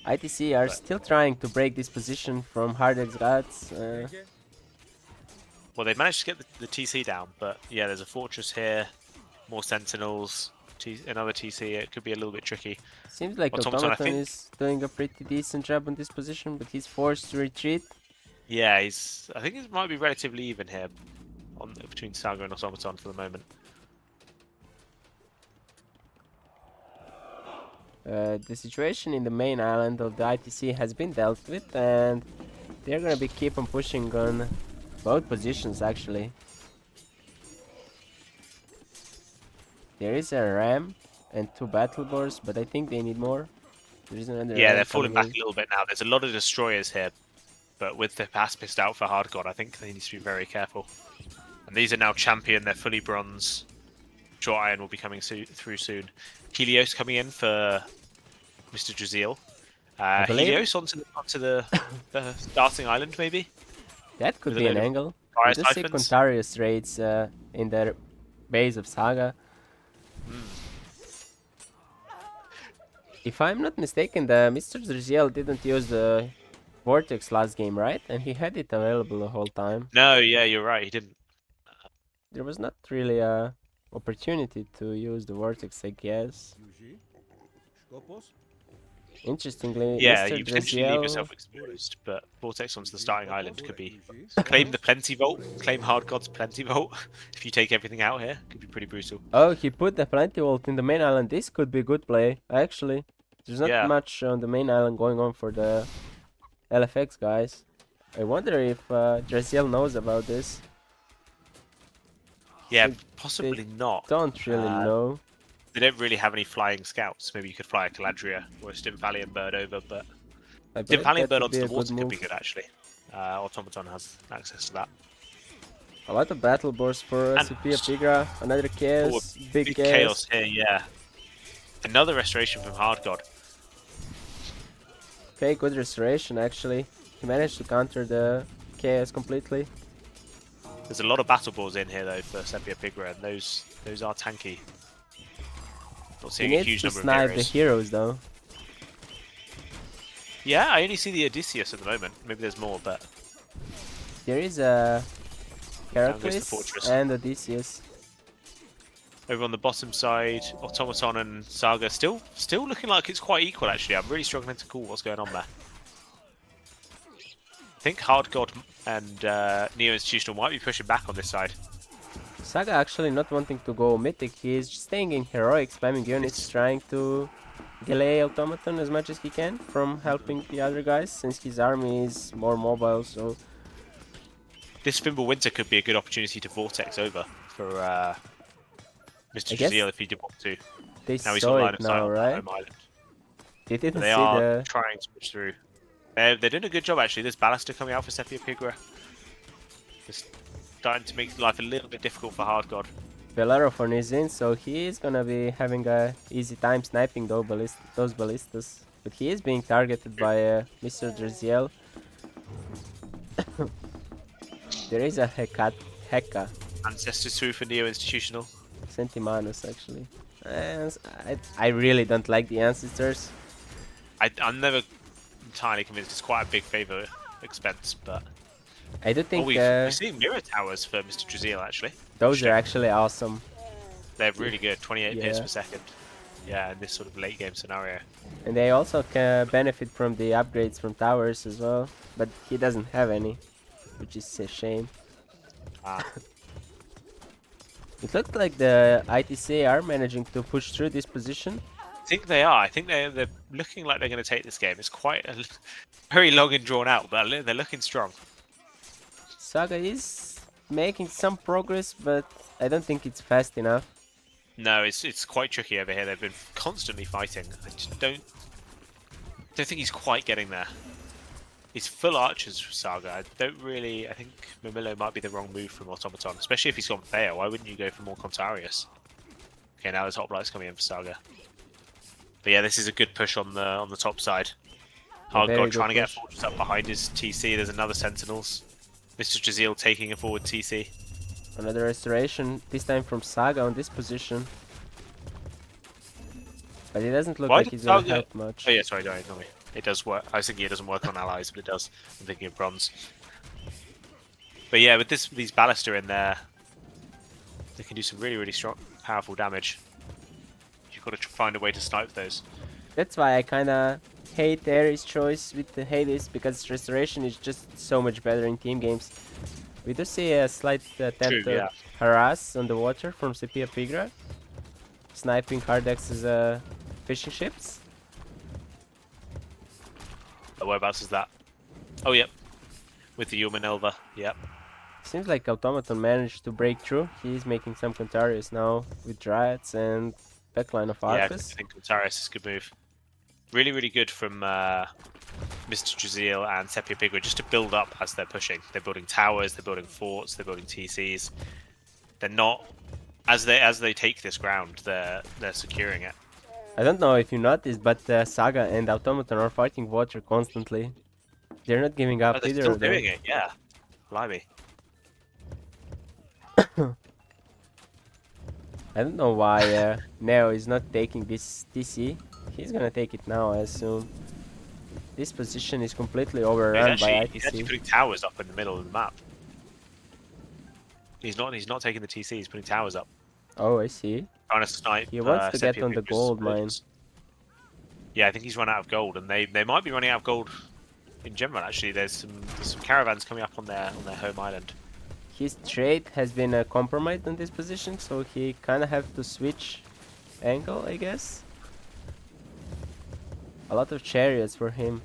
ITC are still trying to break this position from Hardex gods. Well, they've managed to get the TC down, but yeah, there's a fortress here, more sentinels, another TC. It could be a little bit tricky. Seems like Automaton, I Automaton think- is doing a pretty decent job on this position, but he's forced to retreat. Yeah, I think it might be relatively even here. between Saga and Automaton for the moment. The situation in the main island of the ITC has been dealt with, and they're gonna be keep on pushing on both positions actually. There is a ram and 2 battle boars, but I think they need more. There is another Yeah, ram they're falling coming back in. a little bit now. There's a lot of destroyers here, but with the pacifist out for Hard God, I think they need to be very careful. And these are now champion. They're fully bronze. Short Iron will be coming through soon. Helios coming in for Mr. Draziel. I believe Helios onto the starting island, maybe? that could With a be an load of angle. fire We do see siphons. Contarius raids in their base of Saga. If I'm not mistaken, the Mr. Drziel didn't use the Vortex last game, right? And he had it available the whole time. No, yeah, you're right. He didn't. There was not really a opportunity to use the Vortex, I guess. Interestingly, Yeah, Mr. you potentially leave Drziel... yourself exposed, but Vortex onto the starting island could be claim the Plenty Vault, claim Hard God's Plenty Vault. If you take everything out here, could be pretty brutal. Oh, he put the Plenty Vault in the main island. This could be good play, actually. There's not Yeah. much on the main island going on for the LFX guys. I wonder if Drziel knows about this. Yeah, They- possibly not. Don't really know. They don't really have any flying scouts. Maybe you could fly a Caladria or a Stimvalian bird over, but I believe Stimvalian that bird would be onto the a good water could move. be good actually. Automaton has access to that. A lot of battle boars for And- Sophia Pigra. Another chaos. Big Big chaos. chaos here, yeah. Another restoration from Hard God. Okay, good restoration actually. He managed to counter the chaos completely. There's a lot of battle balls in here though for Sepia Pigra, and those are tanky. Not He seeing a needs huge to number of snipe the heroes. heroes though. Yeah, I only see the Odysseus at the moment. Maybe there's more, but There is a Down goes the Heracles fortress. and Odysseus. over on the bottom side, Automaton and Saga still looking like it's quite equal actually. I'm really struggling to call what's going on there. I think Hard God and Neo Institutional might be pushing back on this side. Saga actually not wanting to go Mythic. He is staying in heroic, spamming units, trying to delay Automaton as much as he can from helping the other guys, since his army is more mobile. So This Fimble Winter could be a good opportunity to Vortex over for Mr. I guess Jaziel if he did want to. they Now he's saw got line it of sight now, on that right? home island. They didn't They see are the... trying to push through. They're doing a good job actually. There's Ballaster coming out for Sepia Pigra. Just starting to make life a little bit difficult for Hard God. Bellerophon is in, so he is gonna be having a easy time sniping those ballistas. But he is being targeted by Mr. Drziel. There is a Heka, Ancestors through for Neo Institutional. Centimanus actually. And I really don't like the ancestors. I'm never entirely convinced it's quite a big favour expense, but I do think we're seeing mirror towers for Mr. Draziel actually. those are actually awesome. They're really good, 28 pairs Yeah. per second. Yeah, in this sort of late game scenario. And they also can benefit from the upgrades from towers as well. But he doesn't have any, which is a shame. Ah, It looked like the ITC are managing to push through this position. I think they are. I think they're looking like they're going to take this game. It's quite very long and drawn out, but they're looking strong. Saga is making some progress, but I don't think it's fast enough. No, it's quite tricky over here. They've been constantly fighting. I just don't think he's quite getting there. He's full archers for Saga. I think Mamillo might be the wrong move from Automaton, especially if he's gone Thea. Why wouldn't you go for more Contarius? Okay, now there's Hoplites coming in for Saga. But yeah, this is a good push on the top side. Hard very God good trying to get push. fortress up behind his TC. There's another Sentinels. Mr. Jaziel taking a forward TC. Another restoration, this time from Saga on this position. But it doesn't look Why like did he's gonna Saga- help much. Oh yeah, sorry, don't ignore me. It does work. I was thinking it doesn't work on allies, but it does. I'm thinking of bronze. But yeah, with these Ballaster in there, they can do some really, really strong, powerful damage. You've got to find a way to snipe those. That's why I kinda hate Ares' choice with the Hades, because restoration is just so much better in team games. We do see a slight attempt True, to yeah. harass on the water from Sepia Pigra, sniping Hardex's fishing ships. Whereabouts is that? Oh, yep. With the Yumanova. Yep. Seems like Automaton managed to break through. He's making some Contarius now with Dryads and backline of Yeah, I Arcus. think Contarius is a good move. Really, really good from Mr. Jazeel and Sepia Pigra just to build up as they're pushing. They're building towers, they're building forts, they're building TCs. They're not as they take this ground, they're securing it. I don't know if you noticed, but Saga and Automaton are fighting water constantly. They're not giving Oh, up they're either still of them. doing it, yeah. Blimey. I don't know why Neo is not taking this TC. He's gonna take it now, I assume. This position is completely overrun by He's actually ITC. putting towers up in the middle of the map. He's not taking the TC, he's putting towers up. Oh, I see. Trying to snipe He wants to get Sepia on the Pigra's gold mine. soldiers. Yeah, I think he's run out of gold, and they might be running out of gold in general. Actually, there's some caravans coming up on their home island. His trade has been compromised on this position, so he kind of have to switch angle, I guess. A lot of chariots for him,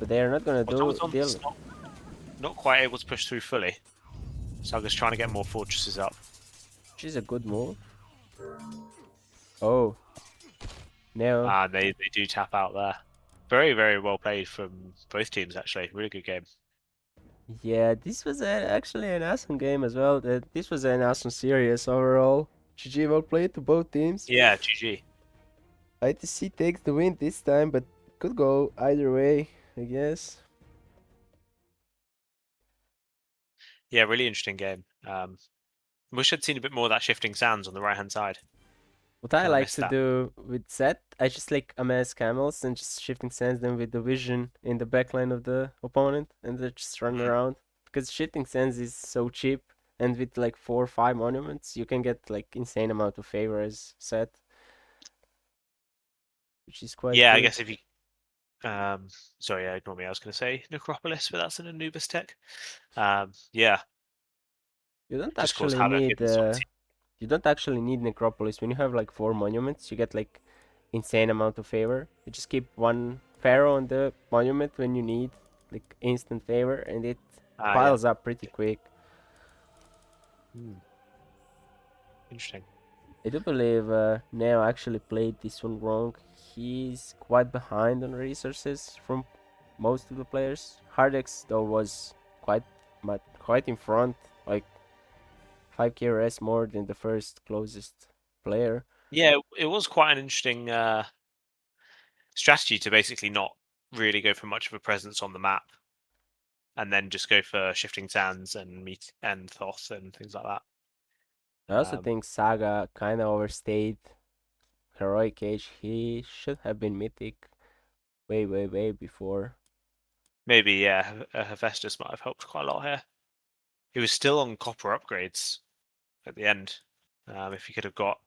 but they are not gonna deal. Automaton's not quite able to push through fully. Saga's trying to get more fortresses up. Which is a good move. Oh. No. And they do tap out there. Very, very well played from both teams, actually. Really good game. Yeah, this was actually an awesome game as well. This was an awesome series overall. GG, well played to both teams. Yeah, GG. ITC takes the win this time, but could go either way, I guess. Yeah, really interesting game. Wish I'd seen a bit more of that shifting sands on the right-hand side. What I Kinda like missed to that. do with Zed, I just like amass camels and just shifting sands them with the vision in the backline of the opponent and they just run around. Because shifting sands is so cheap and with like 4 or 5 monuments you can get like insane amount of favor as Zed. Which is quite Yeah, I good. guess if you... sorry, yeah, ignore me. I was going to say Necropolis, but that's an Anubis tech. Yeah, You don't just cause actually havoc need in some team. you don't actually need Necropolis. When you have like 4 monuments, you get like insane amount of favor. You just keep one pharaoh on the monument when you need like instant favor and it Yeah. piles up pretty quick. Interesting. I do believe Neo actually played this one wrong. He's quite behind on resources from most of the players. Hardex though was quite in front, like 5k res more than the first closest player. Yeah, it was quite an interesting strategy to basically not really go for much of a presence on the map, and then just go for shifting sands and meet and Thoth and things like that. I also think Saga kind of overstayed heroic age. He should have been mythic way before. Maybe, yeah, Hephaestus might have helped quite a lot here. He was still on copper upgrades at the end. If he could have got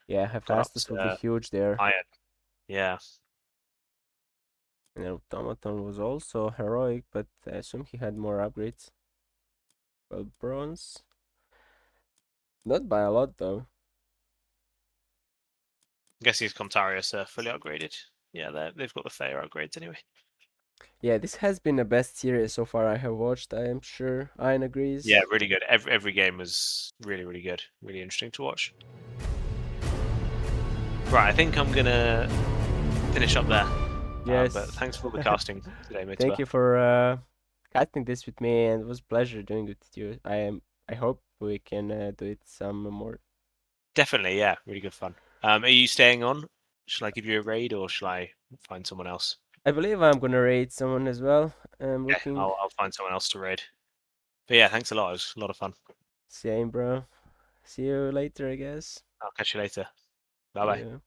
Yeah, up Hephaestus would be to huge there. iron, yeah. And Automaton was also heroic, but I assume he had more upgrades. Well, bronze. Not by a lot though. I'm guessing his Contarius are fully upgraded. Yeah, they've got the fair upgrades anyway. Yeah, this has been the best series so far I have watched, I am sure. Ian agrees. Yeah, really good. Every game was really, really good. Really interesting to watch. Right, I think I'm gonna finish up there. Yes. But thanks for all the casting today, Mitba. Thank you for casting this with me, and it was a pleasure doing it with you. I hope we can do it some more. Definitely, yeah, really good fun. Are you staying on? Shall I give you a raid or shall I find someone else? I believe I'm gonna raid someone as well. I'm Okay, looking. I'll find someone else to raid. But yeah, thanks a lot. It was a lot of fun. Same, bro. See you later, I guess. I'll catch you later. See Bye bye. you.